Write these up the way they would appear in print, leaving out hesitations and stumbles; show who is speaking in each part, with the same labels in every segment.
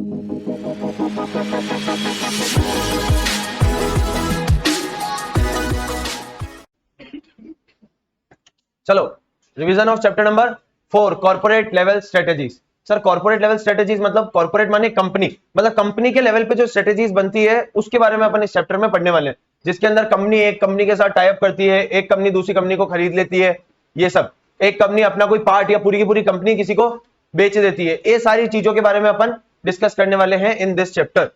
Speaker 1: चलो, revision of chapter number 4, corporate level strategies. Sir corporate level strategies मतलब corporate माने company, मतलब company के लेवल पे जो स्ट्रेटेजीज बनती है उसके बारे में अपन इस चैप्टर में पढ़ने वाले हैं, जिसके अंदर कंपनी एक कंपनी के साथ टाई अप करती है, एक कंपनी दूसरी कंपनी को खरीद लेती है, ये सब, एक कंपनी अपना कोई पार्ट या पूरी की पूरी कंपनी किसी को बेच देती है, ये सारी चीजों के बारे में अपन डिस्कस करने वाले हैं in this chapter.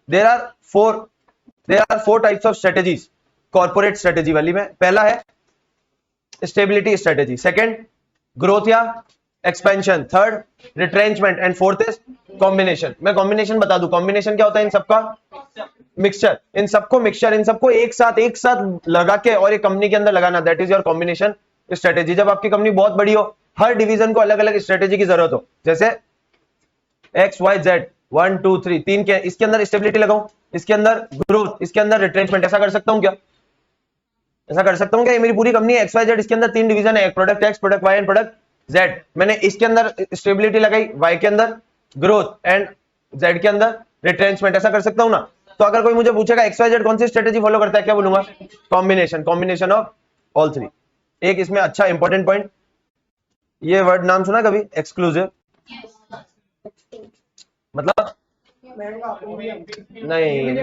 Speaker 1: There are four types of strategies corporate strategy वाली में। पहला है स्टेबिलिटी स्ट्रेटेजी, सेकंड ग्रोथ या expansion, third retrenchment and fourth is combination. मैं कॉम्बिनेशन बता दूं, कॉम्बिनेशन क्या होता है इन सबका? मिक्सचर। इन सबको एक साथ लगा के और एक कंपनी के अंदर लगाना, that is your combination strategy. जब आपकी कंपनी बहुत बड़ी हो, हर डिवीजन को अलग अलग स्ट्रेटेजी की जरूरत हो, जैसे एक्स वाई जेड 1 2 3 तीन के, इसके अंदर स्टेबिलिटी लगाऊं, इसके अंदर ग्रोथ, इसके अंदर रिट्रेंचमेंट, ऐसा कर सकता हूं क्या? ऐसा कर सकता हूं क्या? ये मेरी पूरी कंपनी है एक्स वाई जेड, इसके अंदर तीन डिवीजन है, product X, product Y and product Z. मैंने इसके अंदर स्टेबिलिटी लगाई, वाई के अंदर ग्रोथ एंड जेड के अंदर रिट्रेंचमेंट, ऐसा कर सकता हूं ना? तो अगर कोई मुझे पूछेगा एक्स वाई जेड कौन सी स्ट्रेटेजी फॉलो करता है, क्या बोलूंगा? Combination of all three. एक इसमें अच्छा इंपॉर्टेंट पॉइंट, ये वर्ड नाम सुना कभी? एक्सक्लूसिव। मतलब नहीं,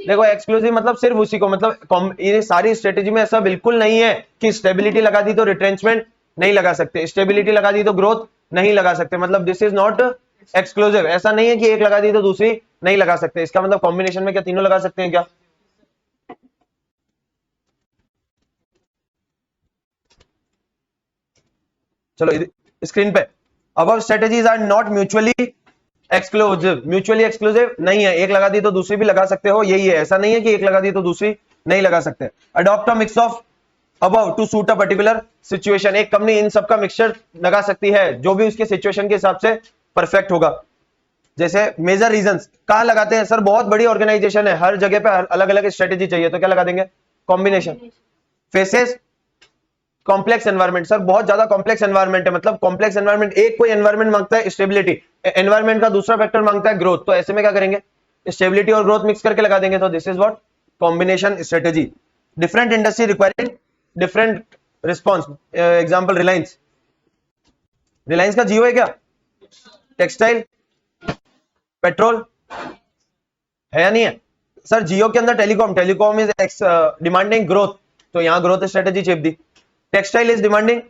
Speaker 1: देखो एक्सक्लूसिव मतलब सिर्फ उसी को, मतलब ये सारी स्ट्रेटेजी में ऐसा बिल्कुल नहीं है कि स्टेबिलिटी लगा दी तो रिट्रेंचमेंट नहीं लगा सकते, स्टेबिलिटी लगा दी तो ग्रोथ नहीं लगा सकते, मतलब दिस इज नॉट एक्सक्लूसिव। ऐसा नहीं है कि एक लगा दी तो दूसरी नहीं लगा सकते, इसका मतलब कॉम्बिनेशन में क्या तीनों लगा सकते हैं क्या? चलो स्क्रीन पे, above strategies are not mutually exclusive. Mutually exclusive नहीं है, एक लगा दी तो दूसरी भी लगा सकते हो, यही है। ऐसा नहीं है कि एक लगा दी तो दूसरी नहीं लगा सकते। Adopt a mix of above to suit a particular situation. एक कंपनी इन सबका मिक्सचर लगा सकती है जो भी उसके सिचुएशन के हिसाब से परफेक्ट होगा। जैसे मेजर रीजंस कहां लगाते हैं? सर बहुत बड़ी ऑर्गेनाइजेशन है, हर जगह पे अलग अलग स्ट्रेटेजी चाहिए, तो क्या लगा देंगे? Combination. Faces complex environment, sir बहुत ज्यादा कॉम्प्लेक्स एनवायरनमेंट है, मतलब कॉम्प्लेक्स एनवायरनमेंट, एक कोई एनवायरनमेंट मांगता है स्टेबिलिटी, एनवायरनमेंट का दूसरा फैक्टर मांगता है ग्रोथ, तो ऐसे में क्या करेंगे? स्टेबिलिटी और ग्रोथ मिक्स करके लगा देंगे, तो this is what combination strategy. Different industry requiring different response. Example Reliance, Reliance का जियो है क्या? टेक्सटाइल, पेट्रोल है या नहीं है? सर जियो के अंदर टेलीकॉम इज डिमांडिंग ग्रोथ, तो यहां growth strategy cheap the. Textile is demanding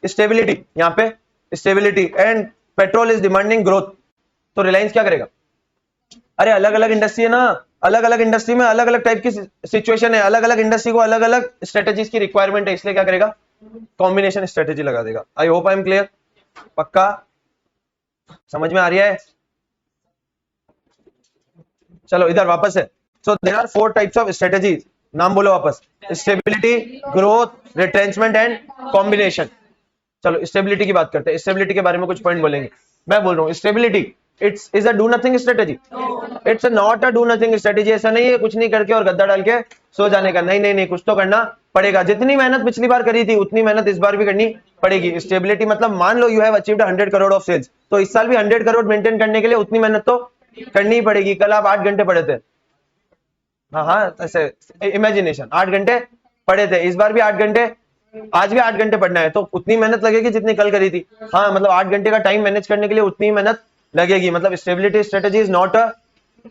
Speaker 1: stability, यहां पे stability, and petrol is demanding growth, तो रिलायंस क्या करेगा? अरे अलग अलग इंडस्ट्री है ना, अलग अलग इंडस्ट्री में अलग अलग टाइप की सिचुएशन है, अलग अलग इंडस्ट्री को अलग अलग स्ट्रेटेजीज की रिक्वायरमेंट है, इसलिए क्या करेगा? कॉम्बिनेशन स्ट्रेटेजी लगा देगा। I hope I am clear, पक्का समझ में आ रही है? चलो इधर वापस है। So there are 4 types of strategies, नाम बोलो वापस, stability, growth, retrenchment and combination. चलो स्टेबिलिटी की बात करते हैं, स्टेबिलिटी के बारे में कुछ पॉइंट बोलेंगे। मैं बोल रहा हूँ stability it's is a do nothing strategy, it's not a do nothing strategy. ऐसा नहीं है कुछ नहीं करके और गद्दा डाल के सो जाने का, नहीं नहीं नहीं, कुछ तो करना पड़ेगा। जितनी मेहनत पिछली बार करी थी उतनी मेहनत इस बार भी करनी पड़ेगी। स्टेबिलिटी मतलब मान लो you have achieved 100 crore of sales, तो इस साल भी 100 करोड़ मेंटेन करने के लिए उतनी मेहनत तो करनी पड़ेगी। कल आप 8 घंटे पढ़े थे, हाँ ऐसे इमेजिनेशन 8 घंटे पढ़े थे, इस बार भी 8 घंटे, आज भी 8 घंटे पढ़ना है, तो उतनी मेहनत लगेगी जितनी कल करी थी। हाँ मतलब 8 घंटे का टाइम मैनेज करने के लिए उतनी मेहनत लगेगी। मतलब stability strategy is not a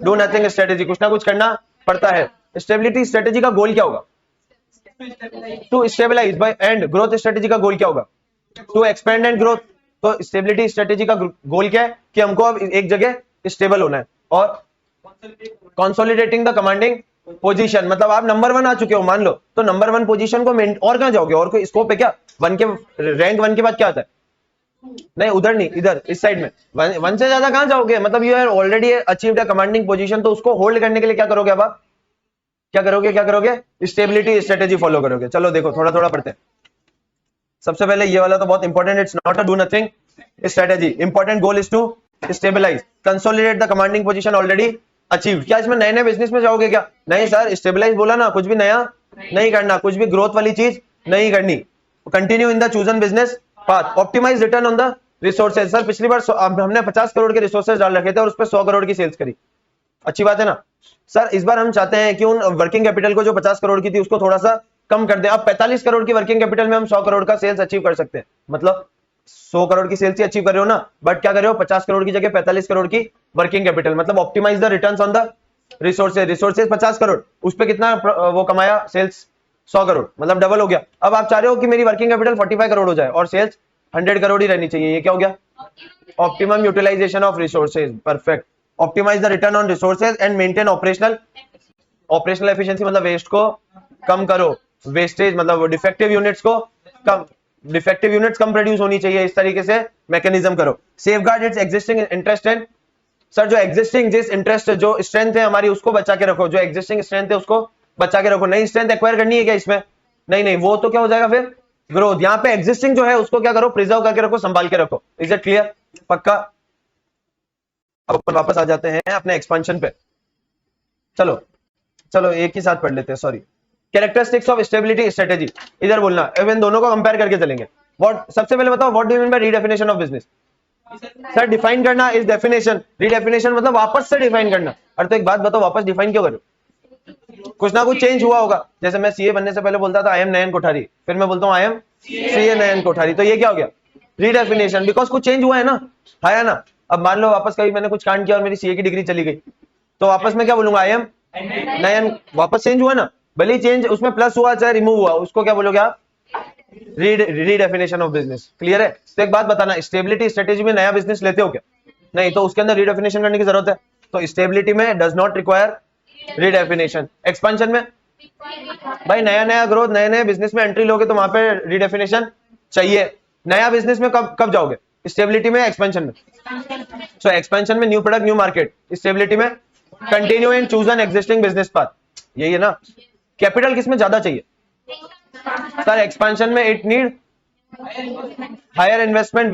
Speaker 1: do nothing strategy, कुछ ना कुछ करना पड़ता है। स्टेबिलिटी स्ट्रेटेजी का गोल क्या होगा? To stabilise by and. Growth strategy का गोल क्या होगा? To expand and growth. तो स्टेबिलिटी स्ट्रेटेजी का गोल क्या है? कि हमको अब एक जगह स्टेबल होना है। और कंसोलिडेटिंग द कमांडिंग पोजीशन, मतलब आप नंबर 1 आ चुके हो मान लो, तो नंबर 1 पोजीशन को और कहां जाओगे? और कोई स्कोप है क्या? रैंक 1 के बाद क्या आता है? नहीं उधर नहीं, इधर इस साइड में 1 से ज्यादा कहां जाओगे? मतलब you have already achieved a commanding position, तो उसको होल्ड करने के लिए क्या करोगे? अब आप क्या करोगे? स्टेबिलिटी स्ट्रेटेजी फॉलो करोगे। चलो देखो थोड़ा थोड़ा पढ़ते हैं। सबसे पहले ये वाला तो बहुत important, it's not a do nothing strategy, important goal is to stabilise consolidate the commanding position already achieved. क्या इसमें नए नए बिजनेस में जाओगे क्या? नहीं सर, स्टेबलाइज बोला ना, कुछ भी नया नहीं करना, कुछ भी ग्रोथ वाली चीज नहीं करनी। Continue in the chosen business path, optimise return on the resources, sir पिछली बार हमने 50 करोड़ के रिसोर्सेज डाल रखे थे और उस पर 100 करोड़ की सेल्स करी, अच्छी बात है ना। सर इस बार हम चाहते हैं कि उन वर्किंग कैपिटल को जो 50 करोड़ की थी उसको थोड़ा सा कम कर दें। अब 45 करोड़ की वर्किंग कैपिटल में हम 100 करोड़ का सेल्स अचीव कर सकते हैं, मतलब 100 करोड़ की सेल्स ही अचीव कर रहे हो ना, बट क्या कर रहे हो, 50 करोड़ की जगह 45 करोड़ की वर्किंग कैपिटल, मतलब optimise the returns on the resources. Resources 50 crore, उस पे कितना वो कमाया, सेल्स 100 करोड़, मतलब डबल हो गया। अब आप चाह रहे हो कि मेरी वर्किंग कैपिटल 45 करोड़ हो जाए और सेल्स 100 करोड़ ही रहनी चाहिए, ये क्या हो गया, optimum utilisation of resources, perfect. Optimise the return on resources and maintain operational efficiency, मतलब वेस्ट को कम करो, वेस्टेज मतलब डिफेक्टिव यूनिट्स को कम, डिफेक्टिव यूनिट्स कम प्रोड्यूस होनी चाहिए, इस तरीके से मैकेनिज्म करो। Safeguard its existing interest and, sir जो एग्जिस्टिंग जिस इंटरेस्ट जो स्ट्रेंथ है हमारी उसको बचा के रखो, जो एग्जिस्टिंग स्ट्रेंथ है उसको बचा के रखो। नई स्ट्रेंथ एक्वायर करनी है क्या इसमें, नहीं नहीं, वो तो क्या हो जाएगा फिर ग्रोथ। यहाँ पे एग्जिस्टिंग जो है उसको क्या करो, प्रिजर्व करके रखो, संभाल के रखो। इज इट क्लियर, पक्का। अब अपन वापस आ जाते हैं अपने एक्सपेंशन पे। चलो चलो एक ही साथ पढ़ लेते हैं, sorry. Characteristics of stability strategy, इधर बोलना, अब इन दोनों को कंपेयर करके चलेंगे। व्हाट, सबसे पहले बताओ what do you mean bye redefinition of business. Sir define करना इज डेफिनेशन, रीडेफिनेशन मतलब वापस से डिफाइन करना। अरे तो एक बात बताओ, वापस डिफाइन क्यों करो, कुछ ना कुछ चेंज हुआ होगा। जैसे मैं सीए बनने से पहले बोलता था आई एम नयन कोठारी, फिर मैं बोलता हूँ आई एम सीए नयन कोठारी, तो ये क्या हो गया, रीडेफिनेशन, बिकॉज कुछ चेंज हुआ है ना, है ना। अब मान लो वापस कभी मैंने कुछ कांड किया और मेरी सीए की डिग्री चली गई, तो वापस में क्या बोलूंगा, आई एम नयन, वापस चेंज हुआ ना, भले ही चेंज उसमें प्लस हुआ चाहे रिमूव हुआ, उसको क्या बोलोगे आप, रीडेफिनेशन ऑफ बिजनेस। क्लियर है। तो एक बात बताना, स्टेबिलिटी स्ट्रेटेजी में नया बिजनेस लेते हो क्या, नहीं, तो उसके अंदर रीडेफिनेशन करने की जरूरत है। तो स्टेबिलिटी में does not require redefinition. Expansion में भाई नया नया ग्रोथ, नए नए बिजनेस में एंट्री लोगे तो वहां पे रीडेफिनेशन चाहिए। नया बिजनेस में कब कब जाओगे, स्टेबिलिटी में, एक्सपेंशन में। सो एक्सपेंशन में new product new market, stability में continue and choose an existing business path, यही है ना। कैपिटल किसमें ज्यादा चाहिए, सर एक्सपेंशन में it need higher investment,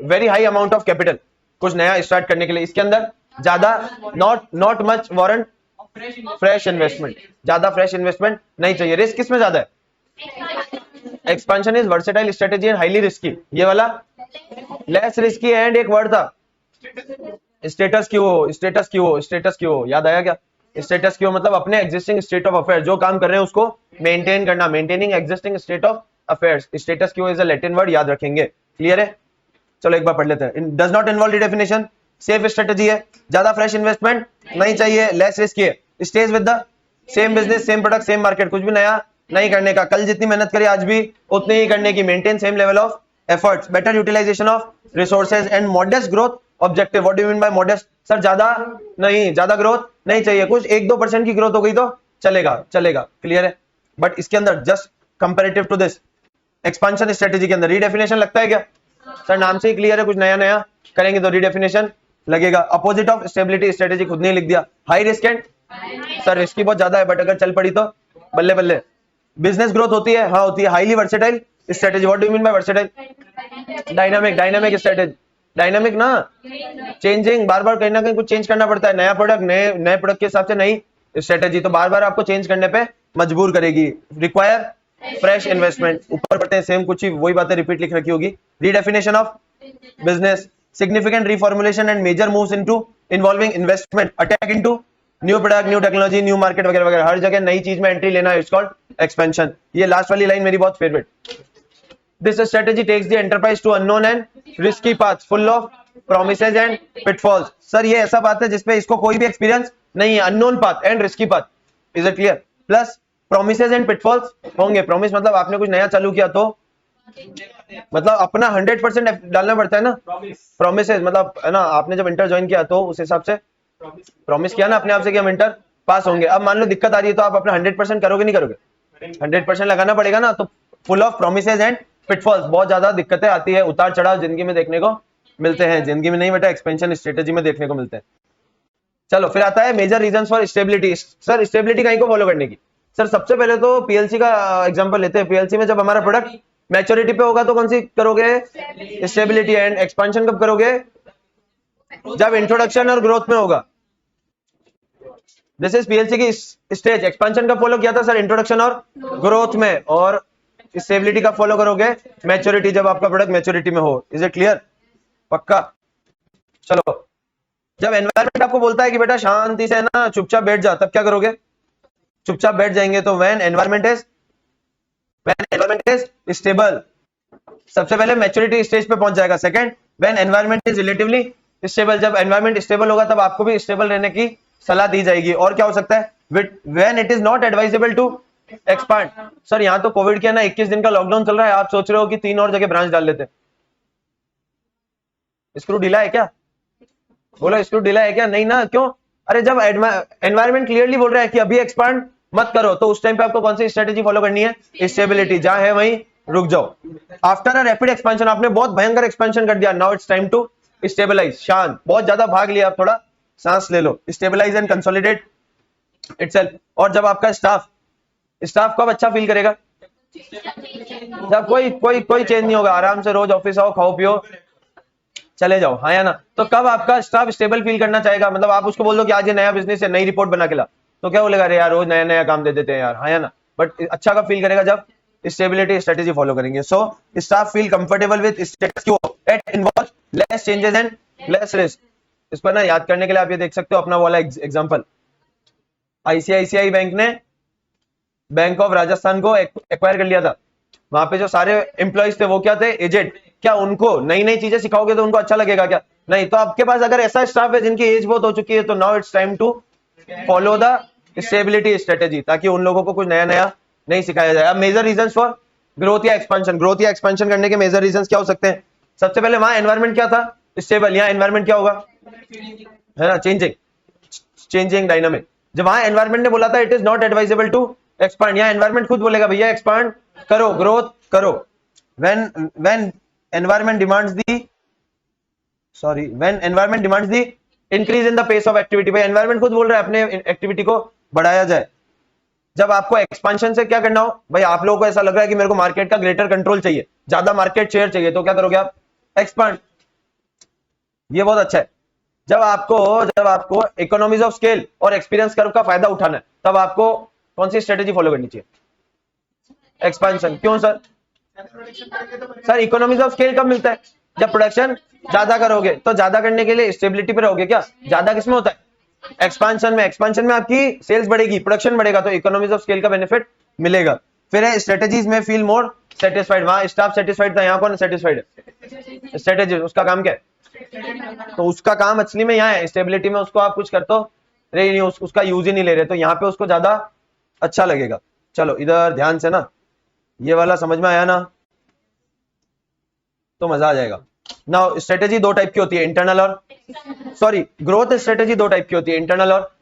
Speaker 1: very high amount of capital, कुछ नया स्टार्ट करने के लिए। इसके अंदर ज्यादा not much warrant fresh investment, ज्यादा फ्रेश इन्वेस्टमेंट नहीं चाहिए। रिस्क किसमें ज्यादा है, expansion is versatile strategy and highly risky, ये वाला लेस रिस्की एंड एक वर्ड था status Q, status Q, status Q, याद आया क्या, स्टेटस क्यू मतलब अपने एग्जिस्टिंग स्टेट ऑफ अफेयर, जो काम कर रहे हैं उसको मेंटेन करना, maintaining existing state of affairs. Status Q is a Latin word, याद रखेंगे। क्लियर है। चलो एक बार पढ़ लेते हैं। Does not involve redefinition, safe strategy है, ज्यादा फ्रेश इन्वेस्टमेंट नहीं चाहिए, लेस रिस्क है, stays with the same business same product same market, कुछ भी नया नहीं करने का, कल जितनी मेहनत करी आज भी उतनी ही करने की, maintain same level of efforts, better utilisation of resources and modest growth objective. What do you mean by modest, sir ज्यादा नहीं, ज्यादा ग्रोथ नहीं चाहिए, कुछ 1-2% की ग्रोथ हो गई तो चलेगा चलेगा। क्लियर है। बट इसके अंदर just comparative to this expansion strategy के अंदर रीडेफिनेशन लगता है क्या, सर नाम से ही क्लियर है, कुछ नया नया करेंगे तो रीडेफिनेशन लगेगा। अपोजिट ऑफ स्टेबिलिटी स्ट्रेटेजी खुद नहीं लिख दिया, high risk and, sir risky बहुत ज्यादा है बट अगर चल पड़ी तो बल्ले बल्ले। बिजनेस ग्रोथ होती है, हाँ होती है। Highly versatile strategy, what do you mean bye versatile, dynamic strategy, dynamic ना, चेंजिंग, बार बार कहीं ना कहीं कुछ चेंज करना पड़ता है, नया प्रोडक्ट नए प्रोडक्ट के हिसाब से नई स्ट्रेटेजी, तो बार बार आपको चेंज करने पे मजबूर करेगी। रिक्वायर फ्रेश इन्वेस्टमेंट, ऊपर पढ़ते हैं सेम कुछ ही वही बातें रिपीट लिख रखी होगी। Redefinition of business, significant reformulation and major moves into involving investment, attack into new product new technology new market वगैरह वगैरह, हर जगह नई चीज में एंट्री लेना, इट्स कॉल्ड एक्सपेंशन। ये लास्ट वाली लाइन मेरी बहुत favourite, this strategy takes the enterprise to unknown and risky path full of promises and pitfalls. Sir ये ऐसा बात है जिसपे इसको कोई भी एक्सपीरियंस नहीं है, unknown path and risky path, is it clear. Plus promises and pitfalls होंगे, प्रोमिस मतलब आपने कुछ नया चालू किया तो मतलब अपना 100% डालना पड़ता है ना, प्रोमिसेस मतलब है ना, आपने जब इंटर ज्वाइन किया तो उस हिसाब से प्रॉमिस किया ना अपने आप से कि हम इंटर पास होंगे। अब मान लो दिक्कत आ रही है तो आप अपना 100% करोगे नहीं करोगे, 100% लगाना पड़ेगा ना। तो full of promises and pitfalls, बहुत ज्यादा दिक्कतें आती है, उतार चढ़ाव जिंदगी में देखने को मिलते हैं, जिंदगी में नहीं बेटा एक्सपेंशन स्ट्रेटेजी में देखने को मिलते हैं। चलो फिर आता है major reasons for stability. Sir stability कहीं को फॉलो करने की, सर सबसे पहले तो पीएलसी का एग्जांपल लेते हैं। पीएलसी में जब हमारा प्रोडक्ट मैच्योरिटी पे होगा तो कौन सी करोगे, स्टेबिलिटी। एंड एक्सपेंशन कब करोगे, जब इंट्रोडक्शन और ग्रोथ में होगा। दिस इज पीएलसी की स्टेज। एक्सपेंशन कब फॉलो किया था सर, इंट्रोडक्शन और ग्रोथ में। और स्टेबिलिटी कब फॉलो करोगे? मैच्योरिटी, जब आपका प्रोडक्ट मैच्योरिटी में हो। Is it clear? पक्का? चलो, जब एनवायरमेंट आपको बोलता है कि बेटा शांति से ना चुपचाप बैठ जा, तब क्या करोगे? चुपचाप बैठ जाएंगे। तो व्हेन एनवायरमेंट इज स्टेबल, सबसे पहले मैच्योरिटी स्टेज पे पहुंच जाएगा। Second, when environment is relatively stable, जब एनवायरमेंट स्टेबल होगा तब आपको भी स्टेबल रहने की सलाह दी जाएगी। और क्या हो सकता है? When it is not advisable to expand. Sir यहाँ तो कोविड के ना 21 दिन का लॉकडाउन चल रहा है, आप सोच रहे हो कि 3 और जगह ब्रांच डाल लेते। स्क्रू ढीला है क्या? बोलो, स्क्रू ढीला है क्या? नहीं ना, क्यों? अरे जब एनवायरमेंट क्लियरली बोल रहा है कि अभी एक्सपांड मत करो, तो उस टाइम पे आपको कौन सी स्ट्रेटेजी फॉलो करनी है? स्टेबिलिटी, जहां है वहीं रुक जाओ। आफ्टर अ रैपिड एक्सपेंशन, आपने बहुत भयंकर एक्सपेंशन कर दिया, now it's time to stabilise. शांत, बहुत ज्यादा भाग लिया, आप थोड़ा सांस ले लो। Stabilise and consolidate itself. और जब आपका स्टाफ कब अच्छा फील करेगा? जब कोई चेंज नहीं होगा, आराम से रोज ऑफिस आओ, खाओ पियो, चले जाओ, हाँ या ना? तो कब आपका स्टाफ स्टेबल फील करना चाहेगा? मतलब आप उसको बोल दो कि आज ये नया बिजनेस है, नई रिपोर्ट बना के ला, तो क्या बोलेगा? अरे यार रोज नया नया काम दे देते हैं यार, हाँ या ना? बट अच्छा कब फील करेगा? जब स्टेबिलिटी स्ट्रेटेजी फॉलो करेंगे। So staff feel comfortable with status quo that involves less changes and less risk. इस पर ना याद करने के लिए आप ये देख सकते हो अपना वाला एग्जांपल। आईसीआईसीआई बैंक ने बैंक ऑफ राजस्थान को एक्वायर कर लिया था। वहां पे जो सारे एम्प्लॉइज थे वो क्या थे? एजेड। क्या उनको नई नई चीजें सिखाओगे तो उनको अच्छा लगेगा क्या? नहीं। तो आपके पास अगर ऐसा स्टाफ है जिनकी एज बहुत हो चुकी है, तो now it's time to follow the stability strategy, ताकि उन लोगों को कुछ नया नया नहीं सिखाया जाए। अब मेजर रीजंस फॉर ग्रोथ या एक्सपेंशन करने के मेजर रीजंस क्या हो सकते हैं? सबसे पहले वहां एनवायरमेंट क्या था? स्टेबल। यहाँ एनवायरमेंट क्या होगा? है ना, चेंजिंग डायनामिक। जब वहां एनवायरमेंट ने बोला था it is not advisable to expand, यहाँ एनवायरमेंट खुद बोलेगा भैया एक्सपांड करो, ग्रोथ करो। when environment demands the increase in the pace of activity, भाई एनवायरमेंट खुद बोल रहा है अपने एक्टिविटी को बढ़ाया जाए। जब आपको एक्सपांशन से क्या करना हो? भाई आप लोगों को ऐसा लग रहा है कि मेरे को मार्केट का ग्रेटर कंट्रोल चाहिए, ज्यादा मार्केट शेयर चाहिए, तो क्या करोगे आप? एक्सपांड। ये बहुत अच्छा है। जब आपको इकोनॉमीज ऑफ स्केल और एक्सपीरियंस कर्व का फायदा उठाना है, तब आपको कौन सी स्ट्रेटेजी फॉलो करनी चाहिए? एक्सपेंशन। क्यों sir? Sir economies of scale कब मिलता है? जब प्रोडक्शन ज्यादा करोगे। तो ज्यादा करने के लिए स्टेबिलिटी पे रहोगे क्या? ज्यादा किसमें होता है? एक्सपेंशन में। एक्सपेंशन में आपकी सेल्स बढ़ेगी, प्रोडक्शन बढ़ेगा, तो इकोनॉमीज ऑफ स्केल का बेनिफिट मिलेगा। फिर है स्ट्रेटेजीज में फील मोर सेटिस्फाइड। वहां स्टाफ सेटिस्फाइड था, यहाँ कौन सेटिस्फाइड है? स्ट्रेटेजी। उसका काम क्या है? तो उसका काम असली में यहाँ है स्टेबिलिटी में, उसको आप कुछ कर तो रहे नहीं, उसका यूज ही नहीं ले रहे, तो यहाँ पे उसको ज्यादा अच्छा लगेगा। चलो इधर ध्यान से ना, ये वाला समझ में आया ना, तो मजा आ जाएगा। नाउ स्ट्रेटेजी दो टाइप की होती है, इंटरनल और ग्रोथ स्ट्रेटेजी दो टाइप की होती है, इंटरनल और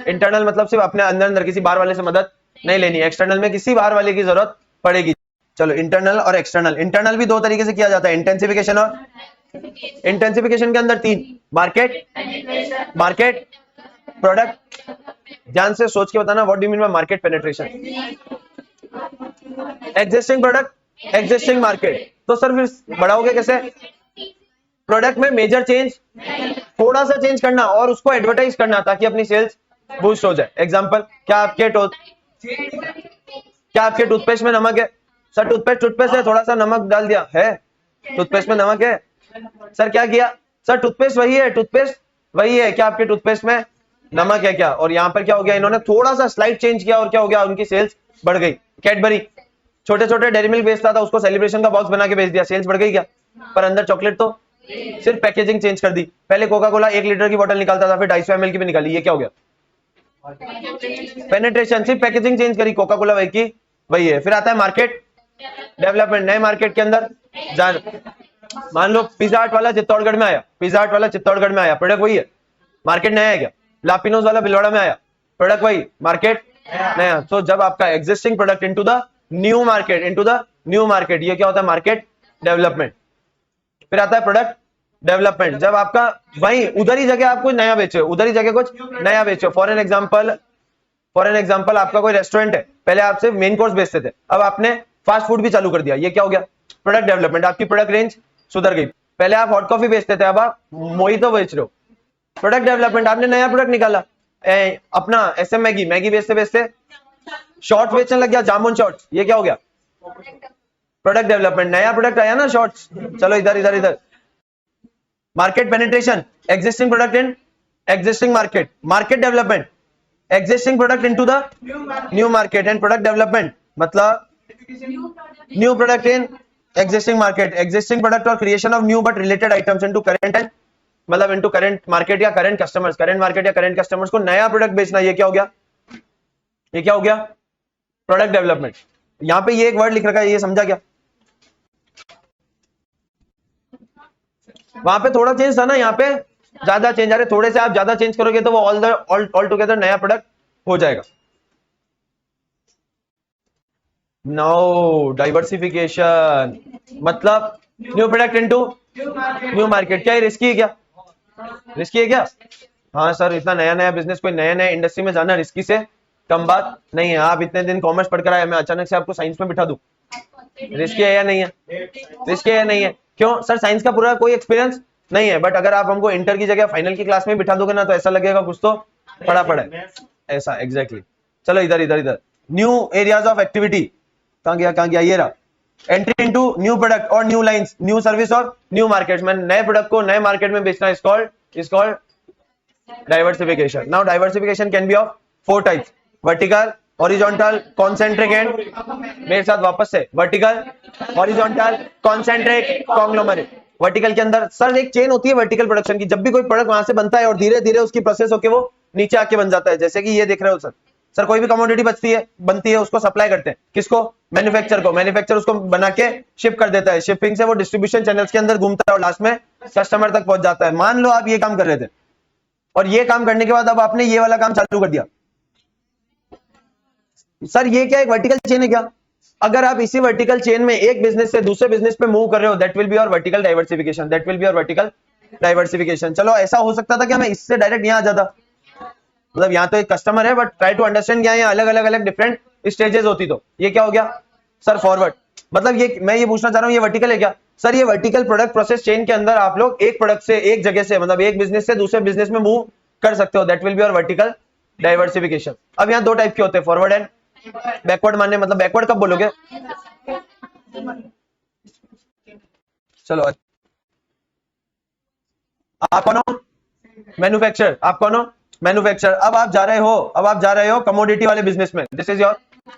Speaker 1: इंटरनल मतलब सिर्फ अपने अंदर किसी बाहर वाले से मदद नहीं लेनी, एक्सटर्नल में किसी बाहर वाले की जरूरत पड़ेगी। चलो इंटरनल और एक्सटर्नल। इंटरनल भी दो तरीके से किया जाता है, इंटेंसिफिकेशन और इंटेंसिफिकेशन के अंदर 3, मार्केट, प्रोडक्ट। ध्यान से सोच के बताना what do you mean bye market penetration. Existing product, existing market. तो सर फिर बढ़ाओगे कैसे? प्रोडक्ट में मेजर चेंज, थोड़ा सा चेंज करना और उसको एडवर्टाइज करना ताकि अपनी सेल्स बूस्ट हो जाए। एग्जांपल, क्या आपके टूथपेस्ट में नमक है? सर टूथपेस्ट है, थोड़ा सा नमक डाल दिया है, टूथपेस्ट में नमक है। सर क्या किया? सर टूथपेस्ट वही है, क्या आपके टूथपेस्ट में नमक है क्या? और यहाँ पर क्या हो गया, इन्होंने थोड़ा सा स्लाइड चेंज किया और क्या हो गया, उनकी सेल्स बढ़ गई। कैडबरी छोटे छोटे डेयरी मिल्क बेचता था, उसको सेलिब्रेशन का बॉक्स बना के बेच दिया, सेल्स बढ़ गई क्या? पर अंदर चॉकलेट, तो सिर्फ पैकेजिंग चेंज कर दी। पहले कोका कोला 1 लीटर की बोतल निकालता था, फिर 250 ml की भी निकाली, ये क्या हो गया? पेनिट्रेशन। सिर्फ पैकेजिंग चेंज करी, कोका कोला वही है। फिर आता है मार्केट डेवलपमेंट, नए मार्केट के अंदर जान। मान लो पिज्जा हट वाला चित्तौड़गढ़ में आया, प्रोडक्ट वही है, मार्केट नया है क्या? लापिनोज वाला भिलवाड़ा में आया, प्रोडक्ट वही, मार्केट नया। तो जब आपका existing product into the new market, ये क्या होता है? Market development. फिर आता है प्रोडक्ट डेवलपमेंट, जब आपका वही उधर ही जगह आप कुछ नया बेचो, फॉर एन एग्जांपल आपका कोई रेस्टोरेंट है, पहले आप सिर्फ मेन कोर्स बेचते थे, अब आपने फास्ट फूड भी चालू कर दिया, ये क्या हो गया? Product development. आपकी प्रोडक्ट रेंज सुधर गई। पहले आप हॉट कॉफी बेचते थे, अब आप मोहितो बेच रहे हो, प्रोडक्ट डेवलपमेंट। आपने नया प्रोडक्ट निकाला, अपना SM मैगी बेचते बेचते शॉर्ट बेचने लग गया, जामुन शॉर्ट, ये क्या हो गया? प्रोडक्ट डेवलपमेंट, नया प्रोडक्ट आया ना शॉर्ट्स। चलो इधर इधर इधर, market penetration, existing product in existing market, market development, existing product into the new market, and product development मतलब new product in existing market, existing product और creation of new but related items into current and मतलब into current market या current customers, current market या current customers को नया product बेचना, ये क्या हो गया, ये क्या हो गया, प्रोडक्ट डेवलपमेंट। यहां पे ये एक वर्ड लिख रखा है, ये समझा क्या? वहां पे थोड़ा चेंज था ना, यहाँ पे ज्यादा चेंज आ रहे, थोड़े से आप ज्यादा चेंज करोगे तो वो ऑल टुगेदर नया प्रोडक्ट हो जाएगा। नो, डाइवर्सिफिकेशन मतलब new product into new market. क्या रिस्की है, क्या रिस्की है क्या? हाँ सर, इतना नया नया बिजनेस, कोई नया नया इंडस्ट्री में जाना रिस्की से कम बात नहीं है। आप इतने दिन कॉमर्स पढ़कर आए, मैं अचानक से आपको साइंस में बिठा दूं, रिस्की है या नहीं है? रिस्की है या नहीं है? क्यों सर? साइंस का पूरा कोई एक्सपीरियंस नहीं है, बट अगर आप हमको इंटर की जगह फाइनल की क्लास में बिठा दोगे ना, तो ऐसा लगेगा कुछ तो पढ़ा पड़ा है, ऐसा एग्जैक्टली। चलो इधर इधर इधर, न्यू एरियाज ऑफ एक्टिविटी, कहां गया कहां गया, ये रहा। एंट्री इनटू न्यू प्रोडक्ट और न्यू लाइंस, न्यू सर्विस और न्यू मार्केट्स, में नए प्रोडक्ट को नए मार्केट में बेचना is called diversification. Now diversification can be of 4 types, vertical, horizontal, concentric and, मेरे साथ वापस से, vertical, horizontal, concentric, conglomerate. Vertical के अंदर सर एक चेन होती है वर्टिकल प्रोडक्शन की, जब भी कोई प्रोडक्ट वहां से बनता है और धीरे धीरे उसकी प्रोसेस होकर वो नीचे आके बन जाता है, जैसे कि ये देख रहे हो सर। सर कोई भी कमोडिटी बनती है उसको सप्लाई करते हैं, किसको? मैन्युफैक्चर को। मैन्युफैक्चर उसको बना के शिप कर देता है, शिपिंग से वो डिस्ट्रीब्यूशन चैनल्स के अंदर घूमता है और लास्ट में कस्टमर तक पहुंच जाता है। मान लो आप ये काम कर रहे थे और ये काम करने के बाद अब आपने ये वाला काम चालू कर दिया, सर ये क्या एक वर्टिकल चेन है क्या? अगर आप इसी वर्टिकल चेन में एक बिजनेस से दूसरे बिजनेस पे मूव कर रहे हो, that will be your vertical diversification, that will be your vertical diversification. चलो ऐसा हो सकता था कि मैं इससे डायरेक्ट यहां आ जाता, मतलब यहाँ तो एक कस्टमर है, बट ट्राई टू अंडरस्टैंड क्या है, अलग अलग अलग डिफरेंट स्टेजेस होती, तो ये क्या हो गया सर? फॉरवर्ड। मतलब ये मैं ये पूछना चाह रहा हूँ, ये वर्टिकल है क्या? सर ये वर्टिकल प्रोडक्ट प्रोसेस चेन के अंदर आप लोग एक प्रोडक्ट से एक जगह से मतलब एक बिजनेस से दूसरे बिजनेस में मूव कर सकते हो, that will be your vertical diversification. अब यहाँ 2 टाइप के होते हैं, फॉरवर्ड एंड बैकवर्ड। मानने मतलब बैकवर्ड कब बोलोगे? चलो आप कौन हो? मैन्युफैक्चर। आप कौन हो? मैन्युफैक्चर। अब आप जा रहे हो कमोडिटी वाले बिजनेस में, दिस इज योर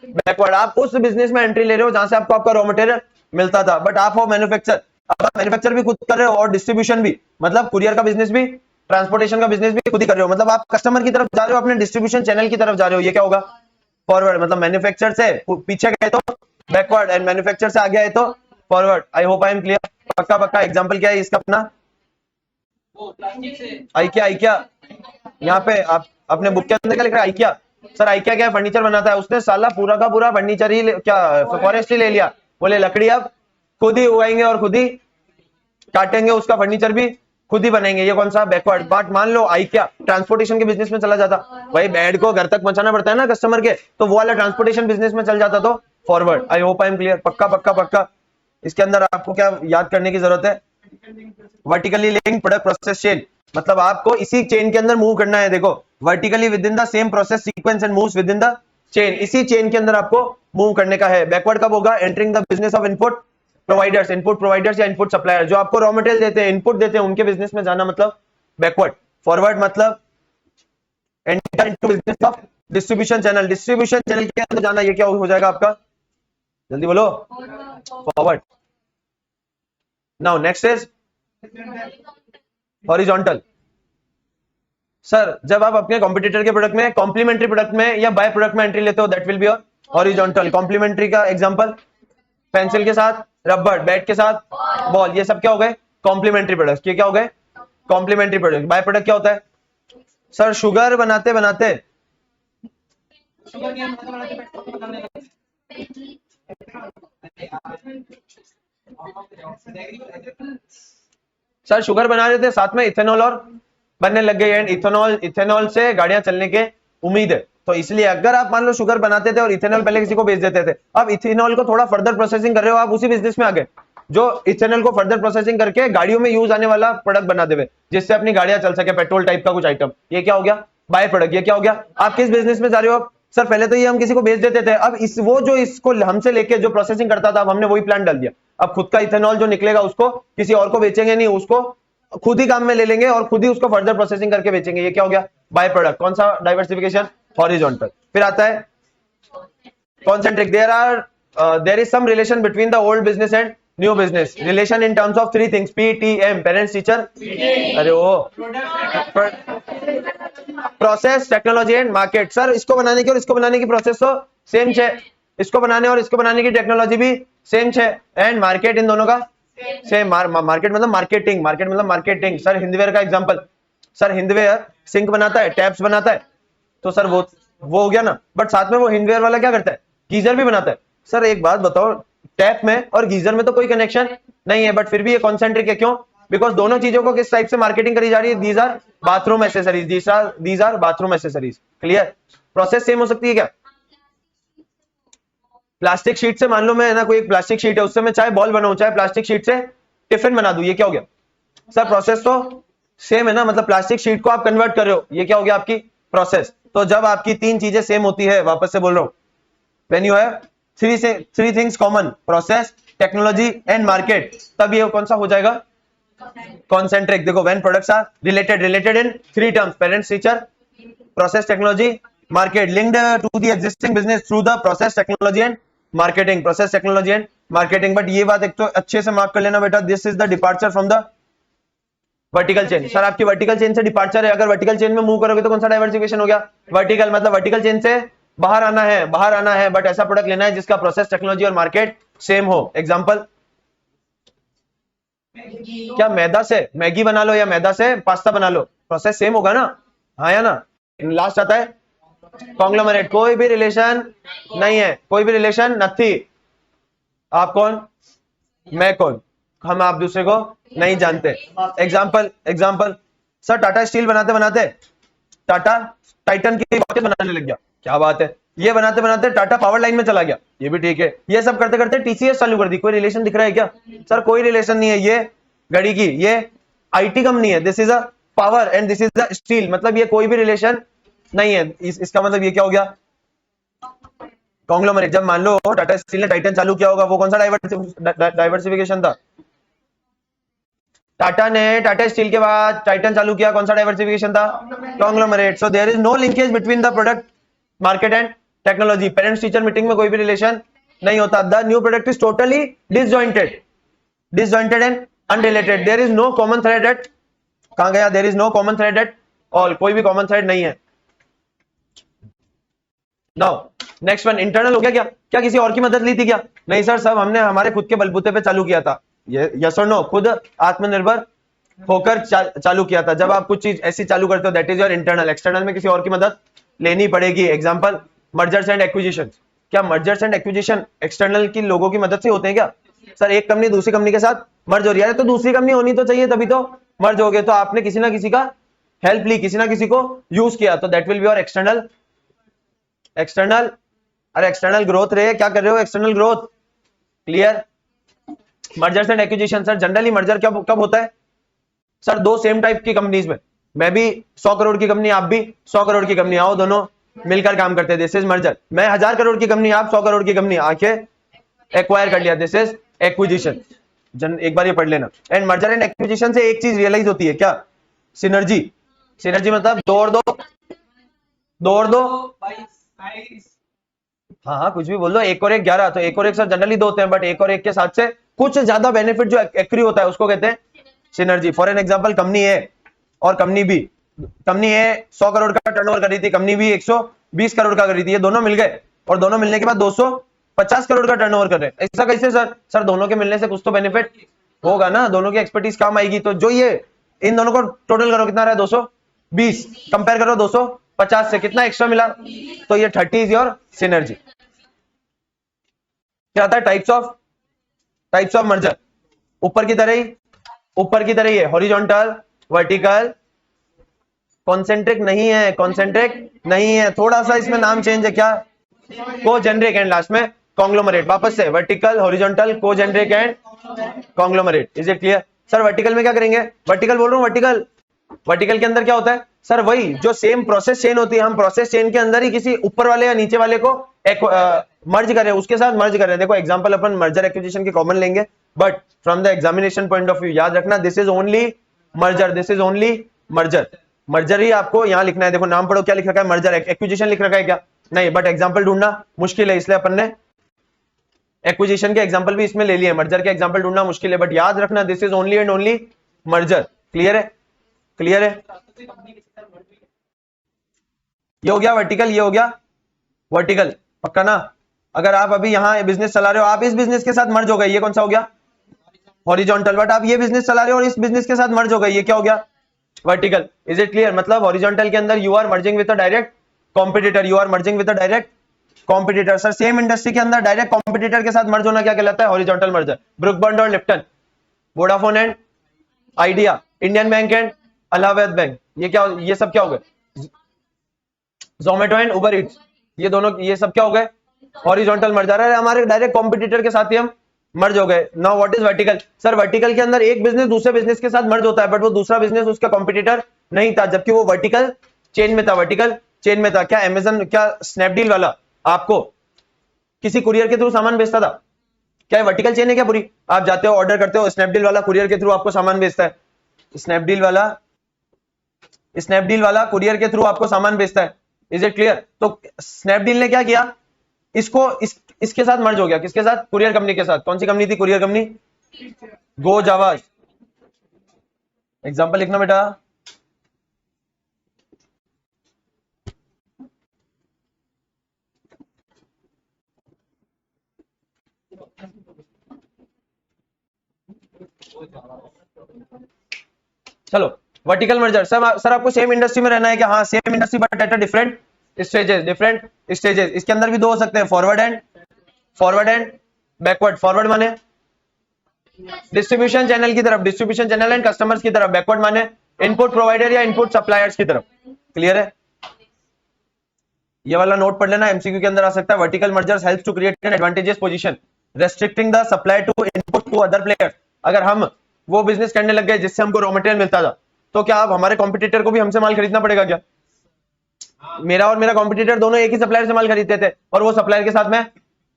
Speaker 1: बैकवर्ड। आप उस बिजनेस में एंट्री ले रहे हो जहां से आपको आपका रॉ मटेरियल मिलता था, बट आप हो मैन्युफैक्चर। अब आप मैन्युफैक्चर भी खुद कर रहे हो और डिस्ट्रीब्यूशन भी, मतलब कुरियर का बिजनेस भी, ट्रांसपोर्टेशन का बिजनेस भी खुद ही कर रहे हो, मतलब आप कस्टमर की तरफ जा रहे हो, अपने डिस्ट्रीब्यूशन चैनल की तरफ जा रहे हो। ये क्या होगा? फॉरवर्ड। मतलब मैन्युफैक्चर से पीछे गए तो बैकवर्ड, एंड मैन्युफैक्चर से आगे आए तो forward. I hope I am clear. पक्का पक्का। एग्जांपल क्या है इसका अपना? आइकिया। यहाँ पे आप अपने बुक के अंदर क्या लिख रहा है? आइकिया। सर आइकिया क्या है? फर्नीचर बनाता है। उसने साला पूरा का पूरा फर्नीचर ही क्या फॉरेस्ट ही ले लिया, बोले लकड़ी अब खुद ही उगाएंगे और खुद ही काटेंगे, उसका फर्नीचर भी खुद ही बनेंगे। ये कौन सा? बैकवर्ड। बट मान लो आइकिया ट्रांसपोर्टेशन के बिजनेस में चला जाता, भाई बेड को घर तक पहुंचाना पड़ता है ना कस्टमर के, तो वो वाला ट्रांसपोर्टेशन बिजनेस में चल जाता तो forward. I hope I am clear. पक्का पक्का पक्का। इसके अंदर आपको क्या याद करने की जरूरत है? Vertically linked product process chain, मतलब आपको इसी चेन के अंदर मूव करना है। देखो, vertically with in the same process sequence and moves with in the chain, इसी चेन के अंदर आपको मूव करने का है। बैकवर्ड कब होगा? Entering the business of input providers या इनपुट सप्लायर, जो आपको रॉ मटेरियल देते हैं, इनपुट देते हैं, उनके बिजनेस में जाना मतलब बैकवर्ड। फॉरवर्ड मतलब enter into business of distribution channel के अंदर जाना। ये क्या हो जाएगा आपका? जल्दी बोलो। Forward. Now next is horizontal. Sir जब आप अपने कॉम्पिटिटर के प्रोडक्ट में, कॉम्प्लीमेंट्री प्रोडक्ट में या बाय प्रोडक्ट में एंट्री लेते हो, that will be your horizontal. Complementary का एग्जांपल पेंसिल के साथ रबर, बैट के साथ बॉल, ये सब क्या हो गए? Complementary product. ये क्या हो गए? Complementary product. बाय प्रोडक्ट क्या होता है? सर शुगर बनाते बनाते सर शुगर बना रहे थे, साथ में इथेनॉल और बनने लग गए, एंड इथेनॉल से गाड़ियां चलने के उम्मीद है, तो इसलिए अगर आप मान लो शुगर बनाते थे और इथेनॉल पहले किसी को बेच देते थे, अब इथेनॉल को थोड़ा फर्दर प्रोसेसिंग कर रहे हो, आप उसी बिजनेस में आ गए जो इथेनॉल को फर्दर प्रोसेसिंग करके गाड़ियों में यूज आने वाला प्रोडक्ट बना देवे, जिससे अपनी गाड़ियां चल सके, पेट्रोल टाइप का कुछ आइटम। ये क्या हो गया? By product. ये क्या हो गया? आप किस बिजनेस में जा रहे हो? सर पहले तो ये हम किसी को बेच देते थे, अब इस वो जो इसको हमसे लेके जो प्रोसेसिंग करता था, अब हमने वही प्लांट डाल दिया, अब खुद का इथेनॉल जो निकलेगा उसको किसी और को बेचेंगे नहीं, उसको खुद ही काम में ले लेंगे और खुद ही उसको फर्दर प्रोसेसिंग करके बेचेंगे। ये क्या हो गया? By product. कौन सा डाइवर्सिफिकेशन? हॉरिजॉन्टल। फिर आता है concentric. There is some relation between the old business and new business. Relation in terms of 3 things, PTM, parents teacher, अरे वो process, technology and market. Sir इसको बनाने की और इसको बनाने की प्रोसेस तो सेम है, इसको बनाने और इसको बनाने की टेक्नोलॉजी भी सेम है, एंड मार्केट इन दोनों का सेम। मार्केट मतलब मार्केटिंग, मार्केट मतलब मार्केटिंग। सर हिंदवेयर का एग्जांपल, सर हिंदवेयर सिंक बनाता है, टैप्स बनाता है, तो सर वो हो गया ना, बट साथ में वो हिंदवेयर वाला क्या करता है? गीजर भी बनाता है। सर एक बात बताओ, टैप में और गीजर में तो कोई कनेक्शन नहीं है, बट फिर भी ये कॉन्सेंट्रिक है। क्यों? बिकॉज दोनों चीजों को किस टाइप से मार्केटिंग करी जा रही है? These are bathroom accessories, these are bathroom accessories. Clear? Process same हो सकती है क्या? प्लास्टिक शीट से, मान लो मैं ना कोई एक प्लास्टिक शीट है, उससे मैं चाहे बॉल बनाऊं, चाहे प्लास्टिक शीट से टिफिन बना दूं, ये क्या हो गया? सर प्रोसेस तो सेम है ना, मतलब प्लास्टिक शीट को आप कन्वर्ट कर रहे हो, ये क्या हो गया? आपकी प्रोसेस। तो जब आपकी 3 चीजें सेम होती है, वापस से बोल रहा हूं, when you have three things common, process, technology and market, तब ये कौन सा हो जाएगा? कॉन्सेंट्रिक। देखो, when products are related in 3 terms, parents teacher, process, technology, market, linked to the existing business through the process, technology and marketing, process, technology and marketing. But ये बात एक तो अच्छे से मार्क कर लेना बेटा, this is the departure from the vertical chain. Sir आपकी वर्टिकल चेन से डिपार्चर है, अगर वर्टिकल चेन में मूव करोगे तो कौन सा डाइवर्सिफिकेशन हो गया? वर्टिकल। मतलब वर्टिकल चेन से बाहर आना है, बट ऐसा प्रोडक्ट लेना है जिसका प्रोसेस, टेक्नोलॉजी और मार्केट सेम हो। एग्जांपल, क्या मैदा से मैगी बना लो या मैदा से पास्ता बना लो, प्रोसेस सेम होगा ना? हाँ या ना? लास्ट आता है कॉन्ग्लोमरेट। कोई भी रिलेशन नहीं है, कोई भी रिलेशन नथी। आप कौन, मैं कौन, हम आप दूसरे को नहीं जानते। एग्जाम्पल सर टाटा स्टील बनाते बनाते टाटा टाइटन की वॉचेस बनाने लग गया, क्या बात है। ये बनाते बनाते टाटा पावर लाइन में चला गया, ये भी ठीक है। ये सब करते करते TCS चालू कर दी, कोई रिलेशन दिख रहा है क्या? सर कोई रिलेशन नहीं है। ये घड़ी की, ये IT कंपनी है, this is a power and this is a steel, मतलब ये कोई भी रिलेशन नहीं है। इसका मतलब ये क्या हो गया? कॉन्ग्लोमरेट। जब मान लो टाटा स्टील ने टाइटन चालू किया होगा, वो कौन सा डाइवर्सिफिकेशन था? टाटा ने टाटा स्टील के बाद टाइटन चालू किया, कौन सा डाइवर्सिफिकेशन था? Conglomerate. So there is no linkage between the product, market and technology. Parents teacher meeting में कोई भी रिलेशन नहीं होता। The new product is totally disjointed and unrelated. There is no common thread at, कहां गया? There is no common thread at all, कोई भी common thread नहीं है। नाउ नेक्स्ट वन, इंटरनल हो गया क्या? क्या किसी और की मदद ली थी क्या? नहीं सर, सब हमने हमारे खुद के बलबूते पे चालू किया था। यस और नो? खुद आत्मनिर्भर होकर चालू किया था। जब आप कुछ चीज ऐसी चालू करते हो, that is your internal. External में किसी और की मदद लेनी पड़ेगी। Example, mergers and acquisition. क्या मर्जर्स एंड एक्विजिशन एक्सटर्नल की लोगों की मदद से होते हैं क्या? सर एक कंपनी दूसरी कंपनी के साथ मर्ज हो रही है, तो दूसरी कंपनी होनी तो चाहिए, तभी तो मर्ज हो गए। तो आपने किसी ना किसी का हेल्प ली, किसी ना किसी को यूज किया, तो that will be your external. अरे एक्सटर्नल ग्रोथ रे, क्या कर रहे हो? External growth. Clear? Mergers and acquisition. Sir generally merger कब होता है? सर 2 सेम टाइप की कंपनीज में, मैं भी 100 करोड़ की कंपनी, आप भी 100 करोड़ की कंपनी, आओ दोनों मिलकर काम करते हैं, दिस इज मर्जर। मैं 1000 करोड़ की कंपनी, आप 100 करोड़ की कंपनी, आके एक्वायर कर लिया, दिस इज एक्विजिशन। एक बार ये पढ़ लेना। एंड मर्जर एंड एक्विजिशन से एक चीज रियलाइज होती है, क्या? सिनर्जी। सिनर्जी मतलब दो और दो हाँ कुछ भी बोल दो। 1 और 1 11, तो 1 और 1 सर जनरली 2 होते हैं, बट 1 और 1 के साथ से कुछ ज्यादा बेनिफिट जो एक्री होता है उसको कहते हैं synergy. For an example, company A और company B. Company A 100 crore का टर्नओवर कर रही थी, कंपनी बी 120 करोड़ का कर रही थी। ये दोनों मिल गए और दोनों मिलने के बाद 250 करोड़ का टर्नओवर कर रहे हैं। ऐसा कैसे सर? सर दोनों के मिलने से कुछ तो बेनिफिट होगा ना, दोनों की एक्सपर्टीज काम आएगी। तो जो ये इन दोनों को टोटल करो, कितना रहा? 220, कंपेयर करो 250 से, कितना एक्स्ट्रा मिला? तो ये 30 इज योर सिनर्जी। क्या आता है? Types of merger. ऊपर की तरह ही है, हॉरिजॉन्टल, वर्टिकल, कॉन्सेंट्रिक नहीं है, थोड़ा सा इसमें नाम चेंज है, क्या? कोजेनरिक, एंड लास्ट में कॉन्ग्लोमरेट। वापस से vertical, horizontal, cogeneric and conglomerate. Is it clear? Sir vertical में क्या करेंगे? वर्टिकल बोल रहा हूं, वर्टिकल के अंदर क्या होता है? सर वही जो सेम प्रोसेस चेन होती है, हम प्रोसेस चेन के अंदर ही किसी ऊपर वाले या नीचे वाले को मर्ज करें, उसके साथ मर्ज करें। देखो एग्जांपल अपन मर्जर एक्विजिशन के कॉमन लेंगे, but from the examination point of view याद रखना this is only merger, this is only merger. Merger ही आपको यहाँ लिखना है। देखो नाम पढ़ो, क्या लिख रखा है? मर्जर। एक्विजिशन लिख रखा है क्या? नहीं, बट एग्जाम्पल ढूंढना मुश्किल है, इसलिए अपन ने एक्विजिशन के एग्जांपल भी इसमें ले लिए। मर्जर के एग्जांपल ढूंढना मुश्किल है, बट याद रखना this is only and only merger. Clear है? क्लियर है? ये हो गया वर्टिकल, ये हो गया वर्टिकल, पक्का ना? अगर आप अभी यहाँ बिजनेस चला रहे हो, आप इस बिजनेस के साथ मर्ज हो गए, ये कौन सा हो गया? हॉरिजॉन्टल। बट आप ये बिजनेस चला रहे हो और इस बिजनेस के साथ मर्ज हो गए, ये क्या हो गया? वर्टिकल। Is it clear? मतलब हॉरिजॉन्टल के अंदर you are merging with a direct competitor, you are merging with a direct competitor. Sir same industry के अंदर डायरेक्ट कॉम्पिटिटर के साथ मर्ज होना क्या कहलाता है? Horizontal merger. ब्रुक बॉन्ड और Lipton, Vodafone and idea, Indian bank and Allahabad bank, ये क्या, ये सब क्या हो गए? जोमेटो एंड उबर ईट्स, ये दोनों, ये सब क्या हो गए? हॉरिजॉन्टल मर्जर है, हमारे डायरेक्ट कॉम्पिटिटर के साथ ही हम मर्ज हो गए। Now what is vertical? Sir vertical के अंदर एक बिजनेस दूसरे बिजनेस के साथ मर्ज होता है, बट वो दूसरा बिजनेस उसका कॉम्पिटिटर नहीं था, जबकि वो वर्टिकल चेन में था, वर्टिकल चेन में था। क्या अमेजन, क्या स्नैपडील वाला आपको किसी कुरियर के थ्रू सामान बेचता था? क्या वर्टिकल चेन है क्या पूरी? आप जाते हो, ऑर्डर करते हो, स्नैपडील वाला कुरियर के थ्रू आपको सामान बेचता है, स्नैपडील वाला कुरियर के थ्रू आपको सामान बेचता है। Is it clear? तो स्नैपडील ने क्या किया, इसको इसके साथ मर्ज हो गया। किसके साथ? कुरियर कंपनी के साथ। कौन सी कंपनी थी कुरियर कंपनी? गो जावाज। एग्जांपल लिखना बेटा। चलो वर्टिकल मर्जर। सर आपको सेम इंडस्ट्री में रहना है क्या? हाँ same industry but at a different stages, different stages. इसके अंदर भी दो हो सकते हैं, फॉरवर्ड एंड बैकवर्ड। फॉरवर्ड माने डिस्ट्रीब्यूशन चैनल की तरफ, डिस्ट्रीब्यूशन चैनल एंड कस्टमर्स की तरफ। बैकवर्ड माने इनपुट प्रोवाइडर या इनपुट सप्लायर्स की तरफ। क्लियर है? ये वाला नोट पढ़ लेना, एमसीक्यू के अंदर आ सकता है। Vertical mergers helps to create an advantageous position restricting the supply to input to other players. अगर हम वो बिजनेस करने लग गए जिससे हमको रॉ मटेरियल मिलता था, तो क्या अब हमारे कॉम्पिटिटर को भी हमसे माल खरीदना पड़ेगा क्या? मेरा और मेरा कॉम्पिटिटर दोनों एक ही सप्लायर से माल खरीदते थे, और वो सप्लायर के साथ में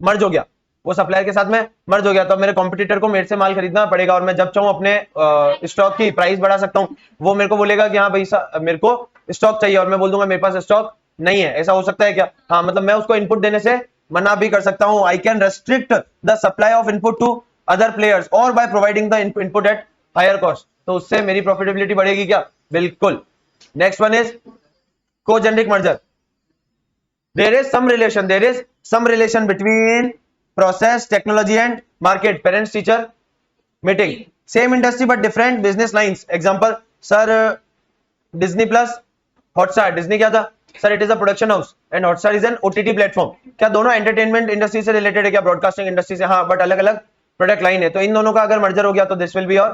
Speaker 1: मर्ज हो गया, वो सप्लायर के साथ में मर्ज हो गया, तो मेरे कॉम्पिटिटर को मेरे से माल खरीदना पड़ेगा, और मैं जब चाहूं अपने स्टॉक की प्राइस बढ़ा सकता हूं। वो मेरे को बोलेगा कि हाँ भाई मेरे को स्टॉक चाहिए, और मैं बोल दूंगा मेरे पास स्टॉक नहीं है। ऐसा हो सकता है क्या? हाँ, मतलब मैं उसको इनपुट देने से मना भी कर सकता हूं। I can restrict the supply of input to other players और by providing the input at higher cost. तो उससे मेरी प्रॉफिटेबिलिटी बढ़ेगी क्या? बिल्कुल। Next one is co-generic merger. There is some relation between process, technology and market. Parents teacher meeting, same industry but different business lines. Example, sir, Disney Plus, Hotstar. Disney क्या था? Sir, it is a production house and Hotstar is an OTT platform. क्या दोनों entertainment industry से related है क्या? Broadcasting industry से? हाँ, but अलग अलग प्रोडक्ट लाइन है। तो इन दोनों का अगर मर्जर हो गया तो this will be your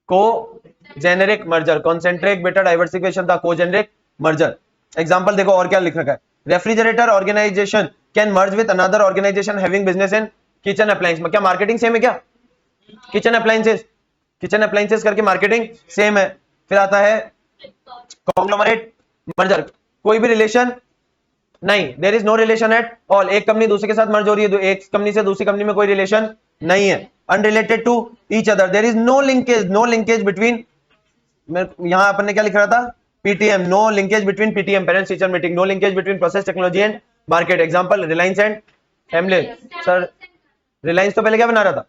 Speaker 1: cogeneric merger. Concentric बेटा डाइवर्सिफिकेशन था, को-जेनेरिक मर्जर। एग्जांपल देखो और क्या लिख रखा है। Refrigerator organisation can merge with another organisation having business in kitchen appliance. क्या मार्केटिंग सेम है क्या? किचन अप्लायंसेस करके मार्केटिंग सेम है। फिर आता है कॉन्ग्लोमरेट मर्जर, कोई भी रिलेशन नहीं, there is no relation at all. एक कंपनी दूसरे के साथ मर्ज हो रही है, एक कंपनी से दूसरी कंपनी में कोई रिलेशन नहीं है। Unrelated to each other, there is no linkage between, यहां अपन ने क्या लिख रहा था? PTM, no linkage between PTM, parents teacher meeting, no linkage between process technology and market. Example Reliance and Hamleys. Sir Reliance तो पहले क्या बना रहा था?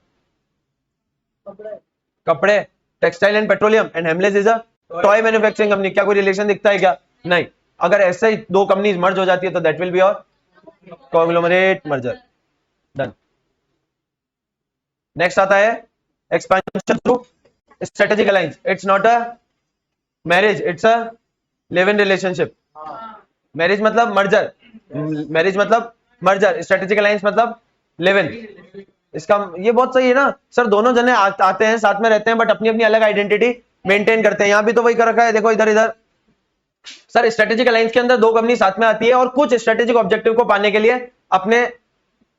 Speaker 1: कपड़े, textile and petroleum, and Hamleys is a toy manufacturing company. क्या कोई रिलेशन दिखता है क्या? नहीं। अगर ऐसे ही दो कंपनीज मर्ज हो जाती है तो that will be your conglomerate merger. Done. Next आता है expansion through strategic alliance. It's not a marriage, it's a live in relationship. Marriage मतलब मर्जर, स्ट्रेटेजिक अलायंस मतलब लिव इन। इसका ये बहुत सही है ना सर, दोनों जने आते हैं, साथ में रहते हैं, बट अपनी अपनी अलग आइडेंटिटी मेंटेन करते हैं। यहां भी तो वही कर रखा है, देखो इधर सर स्ट्रेटेजिक अलायंस के अंदर दो कंपनी साथ में आती है और कुछ स्ट्रेटेजिक ऑब्जेक्टिव को पाने के लिए अपने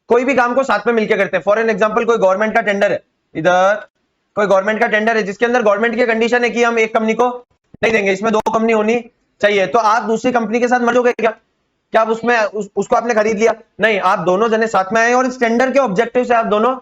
Speaker 1: कोई भी काम को साथ में मिलकर करते हैं। फॉर एन एग्जांपल, कोई गवर्नमेंट का टेंडर है, इधर कोई गवर्नमेंट का टेंडर है जिसके अंदर गवर्नमेंट की कंडीशन है कि हम एक कंपनी को नहीं देंगे, इसमें दो कंपनी होनी चाहिए तो आप दूसरी कंपनी के साथ मर्जोगे क्या? क्या आप उसमें उसको आपने खरीद लिया? नहीं, आप दोनों जने साथ में आए और इस टेंडर के ऑब्जेक्टिव से आप दोनों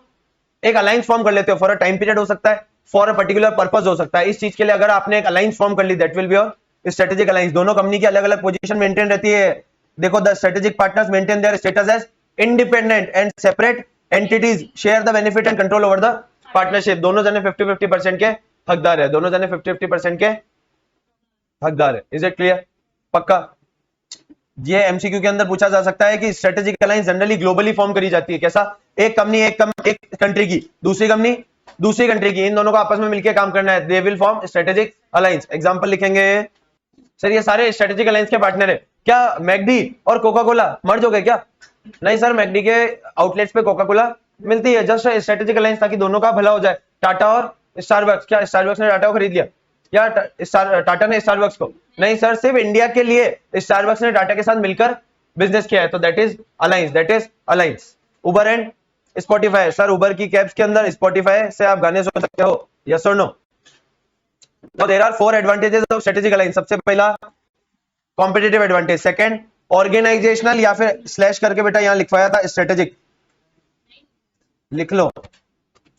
Speaker 1: एक अलायंस फॉर्म कर लेते हो। फॉर अ टाइम पीरियड हो सकता है, फॉर अ पर्टिकुलर पर्पस हो सकता है। इस चीज के लिए अगर आपने एक अलायंस फॉर्म कर ली, that will be your strategic alliance. दोनों कंपनी की अलग अलग पोजीशन मेंटेन रहती है। देखो, the strategic partners maintain their status as independent and separate entities, share the benefit and control over the partnership. दोनों जने 50-50% के हकदार है, दोनों जने 50-50% के हकदार है। Is it clear? पक्का? ये एमसीक्यू के अंदर पूछा जा सकता है कि strategic alliance generally globally form करी जाती है। कैसा? एक कंपनी एक कंट्री की, दूसरी कंपनी दूसरी कंट्री की, इन दोनों को आपस में मिलकर काम करना है। They will form strategic alliance. Example लिखेंगे। सर ये सारे स्ट्रेटेजिक अलायंस के पार्टनर है। क्या मैकडी और कोका कोला मर्ज हो गए क्या? नहीं सर, मैकडी के आउटलेट्स पे कोका कोला मिलती है। जस्ट स्ट्रेटेजिक अलायंस ताकि दोनों का भला हो जाए। टाटा और स्टारबक्स, क्या स्टारबक्स ने टाटा को खरीद लिया? या टाटा ने स्टारबक्स को? नहीं सर, सिर्फ इंडिया के लिए स्टारबक्स ने टाटा के साथ मिलकर बिजनेस किया है, तो that is alliance, that is alliance. Uber and Spotify, sir Uber की कैब्स के अंदर स्पॉटिफाई से आप गाने सुन सकते हो, यस और नो? तो there are 4 advantages of strategic alliance. सबसे पहला कॉम्पिटिटिव एडवांटेज, सेकंड ऑर्गेनाइजेशनल, या फिर स्लैश करके बेटा यहां लिखवाया था स्ट्रेटेजिक, लिख लो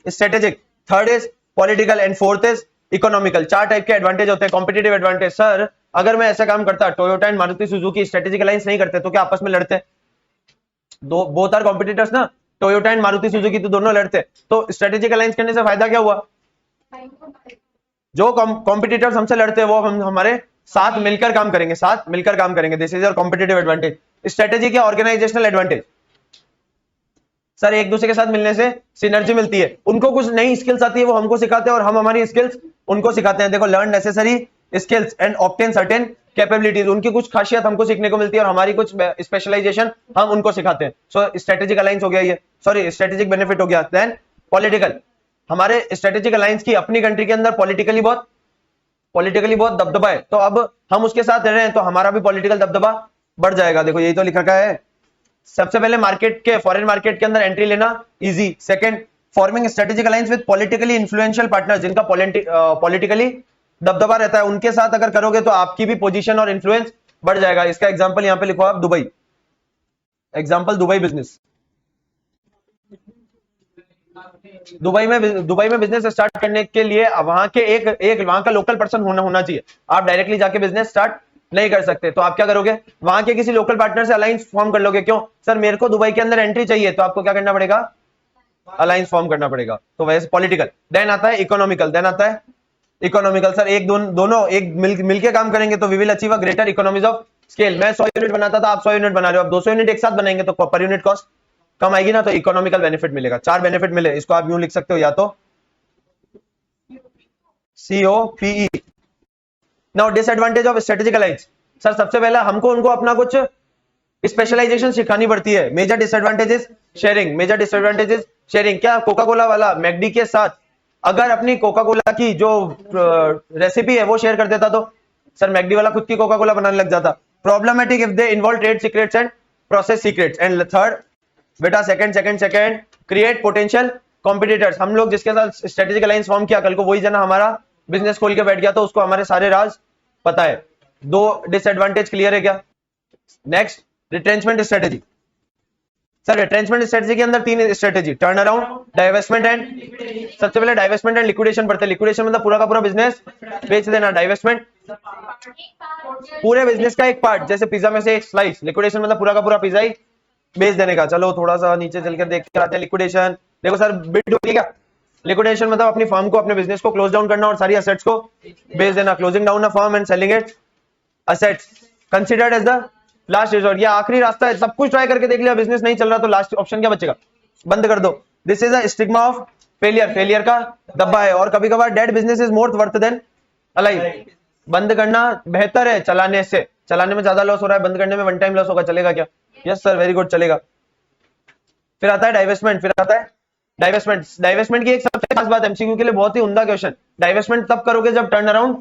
Speaker 1: strategic. Third is political and fourth is economical. 4 type के एडवांटेज होते हैं। कॉम्पिटिटिव एडवांटेज, सर अगर मैं ऐसा काम करता, Toyota and Maruti Suzuki strategic alliance नहीं करते तो क्या आपस में लड़ते? दो बोथ आर कॉम्पिटिटर्स ना, टोयोटा एंड मारुति सुजुकी तो दोनों लड़ते। तो स्ट्रेटेजिक अलायंस करने से फायदा क्या हुआ? जो कॉम्पिटिटर्स हमसे लड़ते हैं वो हम हमारे साथ मिलकर काम करेंगे, साथ मिलकर काम करेंगे। This is your competitive advantage. Strategic या ऑर्गेनाइजेशनल एडवांटेज, सर एक दूसरे के साथ मिलने से सिनर्जी मिलती है। उनको कुछ नई स्किल्स आती है वो हमको सिखाते हैं और हम हमारी स्किल्स उनको सिखाते हैं। देखो, learn necessary skills and obtain certain capabilities. उनकी कुछ खासियत हमको सीखने को मिलती है और हमारी कुछ स्पेशलाइजेशन हम उनको सिखाते हैं। सो स्ट्रेटेजिक अलायंस हो गया ये, सॉरी स्ट्रेटेजिक बेनिफिट हो गया। देन पॉलिटिकल, हमारे स्ट्रेटेजिक अलायंस की अपनी कंट्री के अंदर पॉलिटिकली बहुत दबदबा है, तो अब हम उसके साथ रह रहे हैं तो हमारा भी पॉलिटिकल दबदबा बढ़ जाएगा। देखो यही तो लिखा का है। सबसे पहले मार्केट के, फॉरेन मार्केट के अंदर एंट्री लेना easy. Second, forming strategic alliance with politically influential partners, जिनका पॉलिटिकली दबदबा रहता है, उनके साथ अगर करोगे तो आपकी भी पोजीशन और इन्फ्लुएंस बढ़ जाएगा। इसका एग्जांपल यहां पे लिखो आप, Dubai. Example Dubai business. Dubai में बिजनेस स्टार्ट करने के लिए वहां के एक वहां का लोकल पर्सन होना चाहिए। आप डायरेक्टली जाके बिजनेस स्टार्ट नहीं कर सकते, तो आप क्या करोगे? वहां के किसी लोकल पार्टनर से अलायंस फॉर्म कर लोगे। क्यों? सर मेरे को दुबई के अंदर एंट्री चाहिए, तो आपको क्या करना पड़ेगा? अलायंस फॉर्म करना पड़ेगा। तो वैसे पॉलिटिकल। देन आता है इकोनॉमिकल, सर एक दोनों एक मिलके काम करेंगे तो we will achieve a greater economies of scale. मैं 100 यूनिट बनाता था, आप 100 यूनिट बना रहे हो, आप 200 यूनिट एक साथ बनाएंगे तो पर यूनिट कॉस्ट कम आएगी ना, तो इकोनॉमिकल बेनिफिट मिलेगा। 4 बेनिफिट मिले, इसको आप यूं लिख सकते हो, या तो COPE। Now disadvantage of strategic alliance, sir सबसे पहला हमको उनको अपना कुछ स्पेशलाइजेशन सिखानी पड़ती है। Major disadvantages sharing. क्या कोका कोला वाला मैकडी के साथ अगर अपनी कोका कोला की जो रेसिपी है वो शेयर कर देता तो सर मैकडी वाला खुद की कोका कोला बनाने लग जाता। Problematic if they involve trade secrets and process secrets. And third बेटा, सेकंड क्रिएट पोटेंशियल कॉम्पिटिटर्स। हम लोग जिसके साथ स्ट्रेटेजिक अलायंस फॉर्म किया, कल को वही जना हमारा बिजनेस खोल के बैठ गया तो उसको हमारे सारे राज पता है। 2 डिसएडवांटेज क्लियर है क्या? Next, retrenchment strategy. Sir retrenchment strategy के अंदर 3 strategy, turn around, divestment and, सबसे पहले डाइवेस्टमेंट एंड लिक्विडेशन पढ़ते हैं। लिक्विडेशन मतलब पूरा का पूरा बिजनेस बेच देना। डाइवेस्टमेंट पूरे बिजनेस का एक पार्ट, जैसे पिज्जा में से एक स्लाइस। लिक्विडेशन मतलब पूरा का पूरा पिज्जा ही बेच देने का। चलो थोड़ा सा नीचे चलकर देख के आते हैं। लिक्विडेशन देखो सर, बिड होगी क्या? लिक्विडेशन मतलब अपनी फर्म को, अपने बिजनेस को क्लोज डाउन करना और सारी असेट्स को बेच देना। Closing down a firm and selling it assets considered as the last resort. ये आखिरी रास्ता है, सब कुछ ट्राई करके देख लिया, बिजनेस नहीं चल रहा तो लास्ट ऑप्शन क्या बचेगा? बंद कर दो। This is a stigma of failure का दब्बा है। और कभी कभार dead business is more worth than alive. बंद करना बेहतर है चलाने से। चलाने में ज्यादा लॉस हो रहा है, बंद करने में वन टाइम लॉस होगा, चलेगा क्या? यस सर, वेरी गुड, चलेगा। फिर आता है डाइवेस्टमेंट। डाइवेस्टमेंट की एक सबसे खास बात, एमसीक्यू के लिए बहुत ही उम्दा क्वेश्चन। डाइवेस्टमेंट तब करोगे जब टर्न अराउंड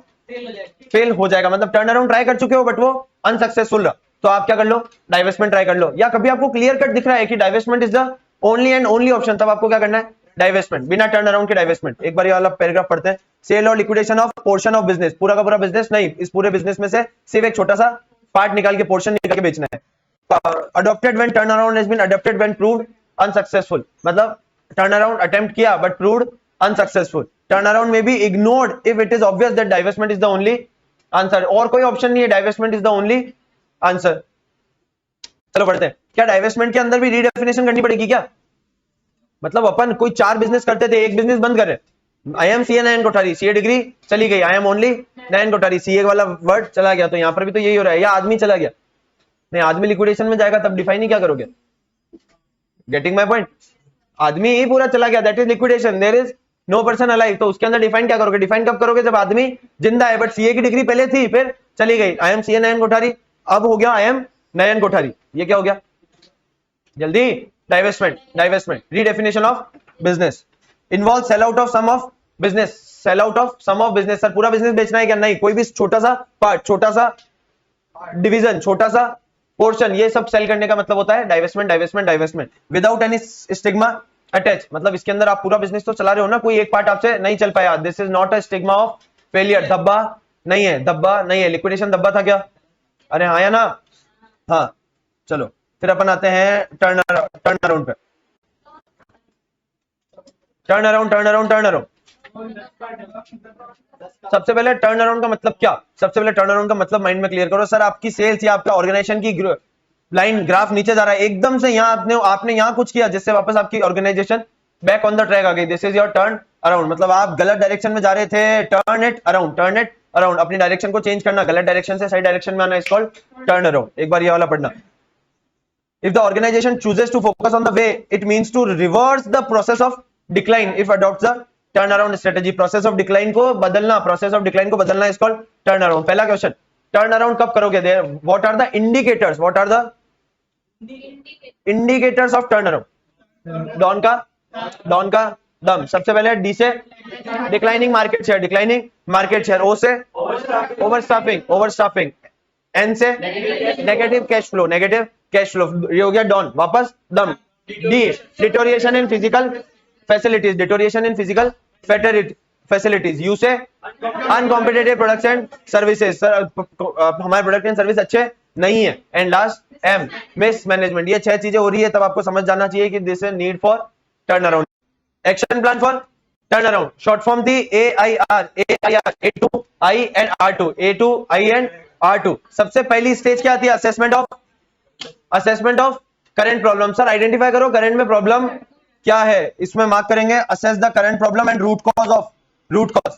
Speaker 1: फेल हो जाएगा, मतलब टर्न अराउंड ट्राई कर चुके हो बट वो अनसक्सेसफुल रहा, तो आप क्या कर लो? डाइवेस्टमेंट ट्राई कर लो। या कभी आपको क्लियर कट दिख रहा है कि divestment is the only and only option, तब आपको क्या करना है? डाइवेस्टमेंट, बिना टर्न अराउंड के डाइवेस्टमेंट। एक बार ये वाला पैराग्राफ पढ़ते हैं। सेल और liquidation of portion of business, पूरा का पूरा बिजनेस नहीं, इस पूरे बिजनेस में से सिर्फ एक छोटा सा पार्ट निकाल के, पोर्शन निकाल के बेचना है। Adopted when turn around has been adopted when proved unsuccessful, मतलब टर्न अराउंड अटेम्प्ट किया but proved unsuccessful. Turn around में be ignored if it is obvious that divestment is the only answer, और कोई option नहीं है, divestment is the only answer. चलो बढ़ते हैं। क्या डाइवेस्टमेंट के अंदर भी रीडेफिनेशन करनी पड़ेगी क्या? मतलब अपन कोई 4 बिजनेस करते थे, एक बिजनेस बंद कर रहे, I am C A Nayan Kothari, CA degree चली गई, I am only Nayan Kothari, CA वाला वर्ड चला गया, तो यहां पर भी तो यही हो रहा है, या आदमी चला गया, नहीं आदमी लिक्विडेशन में जाएगा तब डिफाइन ही क्या करोगे? Getting my point? आदमी ही पूरा चला गया, that is liquidation, there is no person alive, तो उसके अंदर डिफाइन क्या करोगे? डिफाइन कब करोगे? जब आदमी जिंदा है, बट सीए की डिग्री पहले थी फिर चली गई, आई एम सीए नयन कोठारी, अब हो गया आई एम नयन कोठारी, ये क्या हो गया? जल्दी, divestment. Divestment redefinition of business involve sell out of some of business, sell out of some of business, sir पूरा बिजनेस बेचना है क्या? नहीं, कोई भी छोटा सा पार्ट, छोटा सा डिवीजन, छोटा सा पोर्शन, ये सब सेल करने का मतलब होता है divestment. Divestment divestment without any stigma attach, मतलब इसके अंदर आप पूरा बिजनेस तो चला रहे हो ना, कोई एक पार्ट आपसे नहीं चल पाया, this is not a stigma of failure, धब्बा नहीं है, धब्बा नहीं है। लिक्विडेशन धब्बा था क्या? अरे हाँ या ना? हाँ। चलो फिर अपन आते हैं टर्न अराउंड पे। टर्न अराउंड सबसे पहले टर्न अराउंड का मतलब क्या? सबसे पहले टर्न अराउंड का मतलब माइंड में क्लियर करो। सर आपकी सेल्स या आपका ऑर्गेनाइजेशन की लाइन ग्राफ नीचे जा रहा है, एकदम से यहाँ आपने यहाँ कुछ किया जिससे वापस आपकी organisation back on the track आ गई, this is your turn around. मतलब आप गलत डायरेक्शन में जा रहे थे, turn it around, turn it around, अपनी डायरेक्शन को चेंज करना, गलत डायरेक्शन से सही डायरेक्शन में आना, इज कॉल्ड टर्न अराउंड। एक बार ये वाला पढ़ना। If the organization chooses to focus on the way, it means to reverse the process of decline if adopts the turnaround strategy. Process of decline को बदलना, process of decline को बदलना is called turnaround. पहला question, turnaround कब करोगे? There, what are the indicators? What are the indicators of turnaround? Don का दम। सबसे पहले डी से declining market share, declining market share. O से ओवरस्टाफिंग, एन से negative cash flow, negative cash flow, ये हो गया डॉन। वापस दम। D deterioration in physical facilities, deterioration in physical facilities. U से अनकॉम्पिटिटिव प्रोडक्ट्स एंड सर्विसेज, हमारे प्रोडक्ट एंड सर्विस अच्छे नहीं है। And last M mismanagement. ये 6 चीजें हो रही है तब आपको समझ जाना चाहिए कि this is need for turn around. Action plan for turn around, short form थी AIR, A2 I and R2, A2 I and R2। सबसे पहली स्टेज क्या आती है? Assessment of current problem. Sir identify करो करंट में प्रॉब्लम क्या है, इसमें मार्क करेंगे assess the current problem and root cause of, root cause.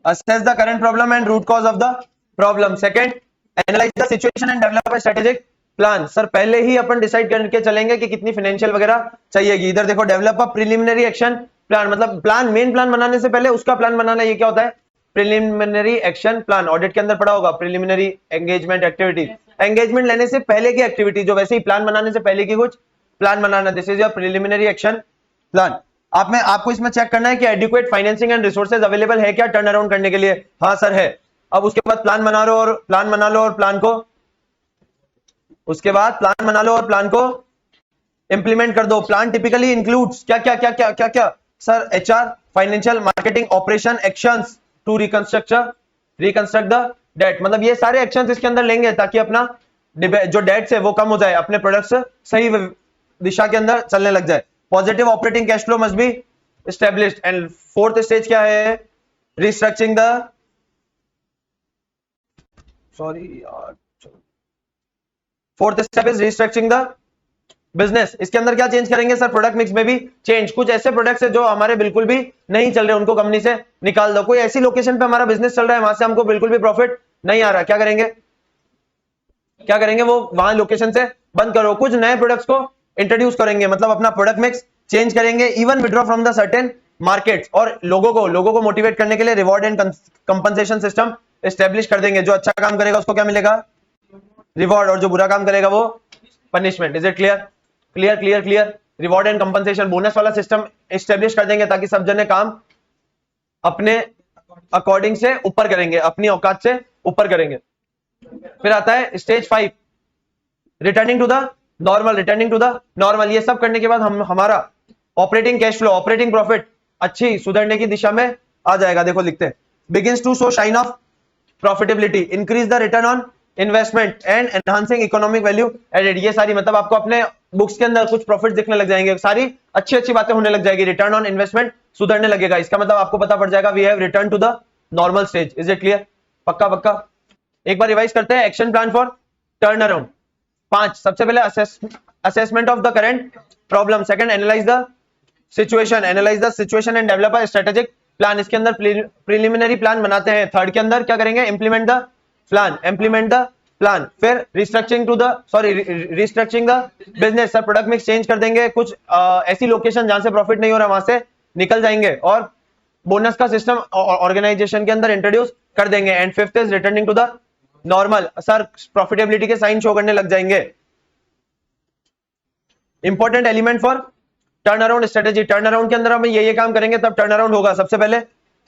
Speaker 1: Assess the current problem and root cause of the problem. Second, analyse the situation and develop a strategic plan. Sir पहले ही अपन decide करके चलेंगे कि कितनी financial वगैरह चाहिएगी। इधर देखो, develop a preliminary action plan, मतलब प्लान, मेन प्लान बनाने से पहले उसका प्लान बनाना। ये क्या होता है? Preliminary action plan. ऑडिट के अंदर पढ़ा होगा, प्रिलिमिनरी एंगेजमेंट एक्टिविटी, एंगेजमेंट लेने से पहले की एक्टिविटी, जो वैसे ही प्लान बनाने से पहले की कुछ plan banana, this is your preliminary action plan. आपको इसमें चेक करना है कि adequate financing and resources available है क्या टर्न अराउंड करने के लिए? हाँ सर है। अब उसके बाद प्लान बना लो और प्लान को, उसके बाद प्लान बना लो और प्लान को इंप्लीमेंट कर दो। प्लान टिपिकली इंक्लूड्स क्या क्या क्या क्या क्या क्या? Sir HR, financial, marketing, operation actions to reconstruct the debt. मतलब ये सारे एक्शंस इसके अंदर लेंगे ताकि अपना जो डेट्स है वो कम हो जाए, अपने प्रोडक्ट्स सही दिशा के अंदर चलने लग जाए। Positive operating cash flow must be established. And fourth stage क्या है? Restructuring the, fourth step is restructuring the business. इसके अंदर क्या चेंज करेंगे? सर प्रोडक्ट मिक्स में भी चेंज। कुछ ऐसे प्रोडक्ट्स है जो हमारे बिल्कुल भी नहीं चल रहे, उनको कंपनी से निकाल दो। कोई ऐसी लोकेशन पे हमारा बिजनेस चल रहा है, वहां से हमको बिल्कुल भी प्रॉफिट नहीं आ रहा, क्या करेंगे? वो वहां लोकेशन से बंद करो। कुछ नए प्रोडक्ट्स को इंट्रोड्यूस करेंगे, मतलब अपना प्रोडक्ट मिक्स चेंज करेंगे। Even withdraw from the certain markets, और लोगों को मोटिवेट करने के लिए reward and compensation system establish कर देंगे। जो अच्छा काम करेगा उसको क्या मिलेगा? रिवॉर्ड, और जो बुरा काम करेगा वो punishment. Is it clear? Reward and compensation, bonus वाला सिस्टम एस्टेब्लिश कर देंगे ताकि सब जने काम अपने अकॉर्डिंग से ऊपर करेंगे, अपनी औकात से ऊपर करेंगे। फिर आता है stage 5, returning to the normal, returning to the normal. ये सब करने के बाद हम हमारा operating cash flow, operating profit अच्छी सुधरने की दिशा में आ जाएगा। देखो लिखते हैं, begins to show shine of profitability, increase the return on investment and enhancing economic value added. ये सारी मतलब आपको अपने बुक्स के अंदर कुछ प्रॉफिट दिखने लग जाएंगे, सारी अच्छी अच्छी बातें होने लग जाएगी, रिटर्न ऑन इन्वेस्टमेंट सुधरने लगेगा। इसका मतलब आपको पता पड़ जाएगा we have return to the normal stage. Is it clear? पक्का पक्का। एक बार रिवाइज करते हैं। Action plan for turn around 5, सबसे पहले assessment of the current problem, second analyse the situation and develop a strategic plan, इसके अंदर प्रिलिमिनरी प्लान बनाते हैं। थर्ड के अंदर क्या करेंगे, इंप्लीमेंट द प्लान, फिर restructuring the business, sir product mix change कर देंगे, कुछ ऐसी लोकेशन जहां से प्रॉफिट नहीं हो रहा वहां से निकल जाएंगे, और बोनस का सिस्टम ऑर्गेनाइजेशन के अंदर इंट्रोड्यूस कर देंगे। And fifth is returning to the normal, sir profitability के साइन शो करने लग जाएंगे। Important element for turn around strategy, turn around के अंदर हम ये काम करेंगे तब टर्न अराउंड होगा। सबसे पहले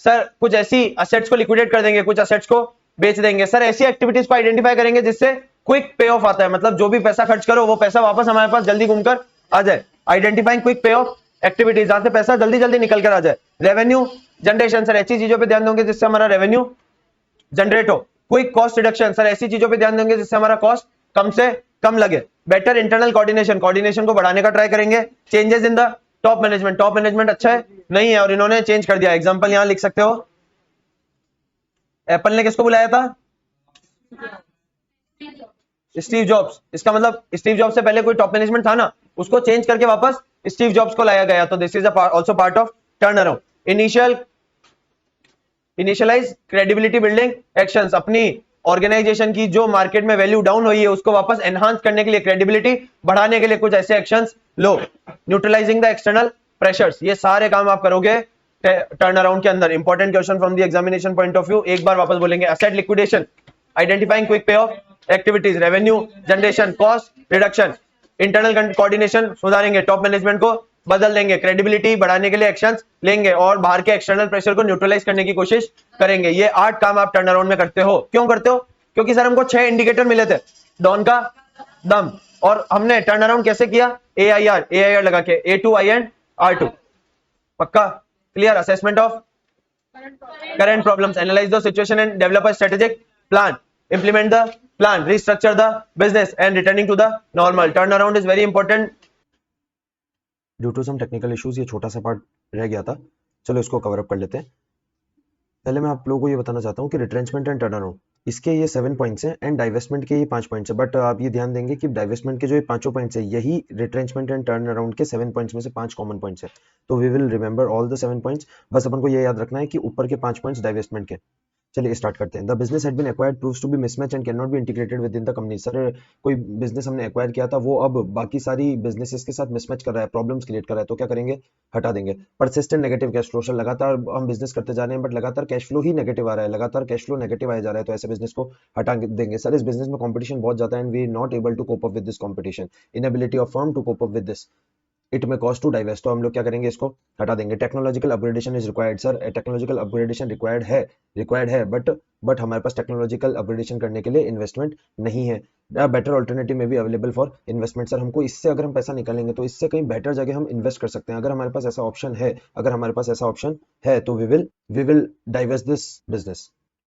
Speaker 1: सर कुछ ऐसी असेट्स को लिक्विडेट कर देंगे, कुछ असेट्स को बेच देंगे। सर ऐसी एक्टिविटीज को आइडेंटिफाई करेंगे जिससे क्विक पे ऑफ आता है, मतलब जो भी पैसा खर्च करो वो पैसा वापस हमारे पास जल्दी घूमकर आ जाए। Identifying quick pay off activities, जहां से पैसा जल्दी जल्दी निकल कर आ जाए। रेवेन्यू जनरेशन, सर ऐसी चीजों पे ध्यान दोगे जिससे हमारा रेवेन्यू जनरेट हो। क्विक कॉस्ट रिडक्शन, सर ऐसी चीजों पे ध्यान देंगे जिससे हमारा कॉस्ट कम से कम लगे। बेटर इंटरनल कोऑर्डिनेशन को बढ़ाने का ट्राई करेंगे। Changes in the top management अच्छा है नहीं है और इन्होंने चेंज कर दिया। एग्जांपल यहां लिख सकते हो, एप्पल ने किसको बुलाया था, स्टीव जॉब्स। इसका मतलब स्टीव जॉब्स से पहले कोई टॉप मैनेजमेंट था ना, उसको चेंज करके वापस स्टीव जॉब्स को लाया गया। तो this is also part of turn around. Initialise credibility building actions, अपनी ऑर्गेनाइजेशन की जो मार्केट में वैल्यू डाउन हुई है उसको वापस एनहांस करने के लिए, क्रेडिबिलिटी बढ़ाने के लिए कुछ ऐसे एक्शंस लो। न्यूट्रलाइजिंग द एक्सटर्नल प्रेशर्स, ये सारे काम आप करोगे टर्न अराउंड के अंदर। Important question from the examination point of view, एक बार वापस बोलेंगे। Asset liquidation, identifying quick pay off activities, revenue generation, cost reduction, internal coordination सुधारेंगे, टॉप मैनेजमेंट को बदल देंगे, क्रेडिबिलिटी बढ़ाने के लिए एक्शंस लेंगे और बाहर के एक्सटर्नल प्रेशर को न्यूट्रलाइज करने की कोशिश करेंगे। ये 8 काम आप टर्न अराउंड में करते हो। क्यों करते हो? क्योंकि सर हमको 6 इंडिकेटर मिले थे, डॉन का दम, और हमने टर्न अराउंड कैसे किया, AIR लगा के, A2I एंड R2। पक्का clear? Assessment of current problems, analyze the situation and develop a strategic plan, implement the plan, restructure the business and returning to the normal. Turnaround is very important. Due to some technical issues ये छोटा सा part रह गया था, चलो इसको cover up कर लेते हैं। पहले मैं आप लोगों को ये बताना चाहता हूँ कि रिट्रेंचमेंट एंड टर्नअराउंड, इसके ये 7 पॉइंट्स हैं एंड डाइवेस्टमेंट के ये 5 पॉइंट्स हैं। बट आप ये ध्यान देंगे कि डाइवेस्टमेंट के जो ये 5 पॉइंट्स हैं यही रिट्रेंचमेंट एंड टर्न अराउंड के 7 पॉइंट्स में से 5 कॉमन पॉइंट्स हैं। तो we will remember all the 7 points. बस अपन को ये याद रखना है कि ऊपर के 5 पॉइंट्स डाइवेस्टमेंट के। चलिए स्टार्ट करते हैं। The business had been acquired proves to be mismatch and can not be integrated within the company. Sir कोई बिजनेस हमने एक्वायर किया था, वो अब बाकी सारी बिजनेसेस के साथ मिसमैच कर रहा है, प्रॉब्लम्स क्रिएट कर रहा है, तो क्या करेंगे, हटा देंगे। Persistent negative cash flow, sir लगातार हम बिजनेस करते जा रहे हैं बट लगातार कैश फ्लो ही नेगेटिव आ रहा है, लगातार कैश फ्लो नेगेटिव आया जा रहा है, तो ऐसे बिजनेस को हटा देंगे। सर इस बिजनेस में कंपटीशन बहुत ज्यादा है and we not able to cope up with this competition, inability of firm to cope up with this, it may cost to divest, तो हम लोग क्या करेंगे, इसको हटा देंगे। Technological upgradation is required, sir technological upgradation required है but हमारे पास टेक्नोलॉजिकल अपग्रेडेशन करने के लिए इन्वेस्टमेंट नहीं है। बेटर ऑल्टरनेटिव में भी अवेलेबल फॉर इन्वेस्टमेंट, सर हमको इससे अगर हम पैसा निकालेंगे तो इससे कहीं बेटर जगह हम इन्वेस्ट कर सकते हैं। अगर हमारे पास ऐसा ऑप्शन है तो we will divest this business.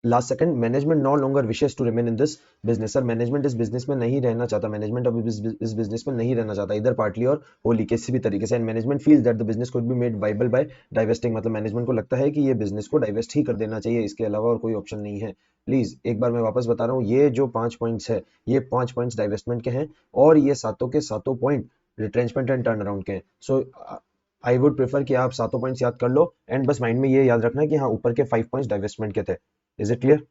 Speaker 1: Last second, management no longer wishes to remain in this business, sir management इस बिजनेस में नहीं रहना चाहता, मैनेजमेंट अब इस बिजनेस में नहीं रहना चाहता, इधर पार्टली और होली किसी भी तरीके से। And management feels that the business could be made viable by divesting, मतलब मैनेजमेंट को लगता है कि ये बिजनेस को डाइवेस्ट ही कर देना चाहिए, इसके अलावा और कोई ऑप्शन नहीं है। प्लीज एक बार मैं वापस बता रहा हूँ, ये जो 5 पॉइंट्स है ये 5 पॉइंट्स डाइवेस्टमेंट के हैं और ये सातों के सातों point retrenchment and turn around के हैं। सो आई वुड प्रेफर कि आप सातों पॉइंट्स याद कर लो एंड बस माइंड में ये याद रखना है कि हाँ ऊपर के 5 पॉइंट्स डाइवेस्टमेंट के थे। Is it clear?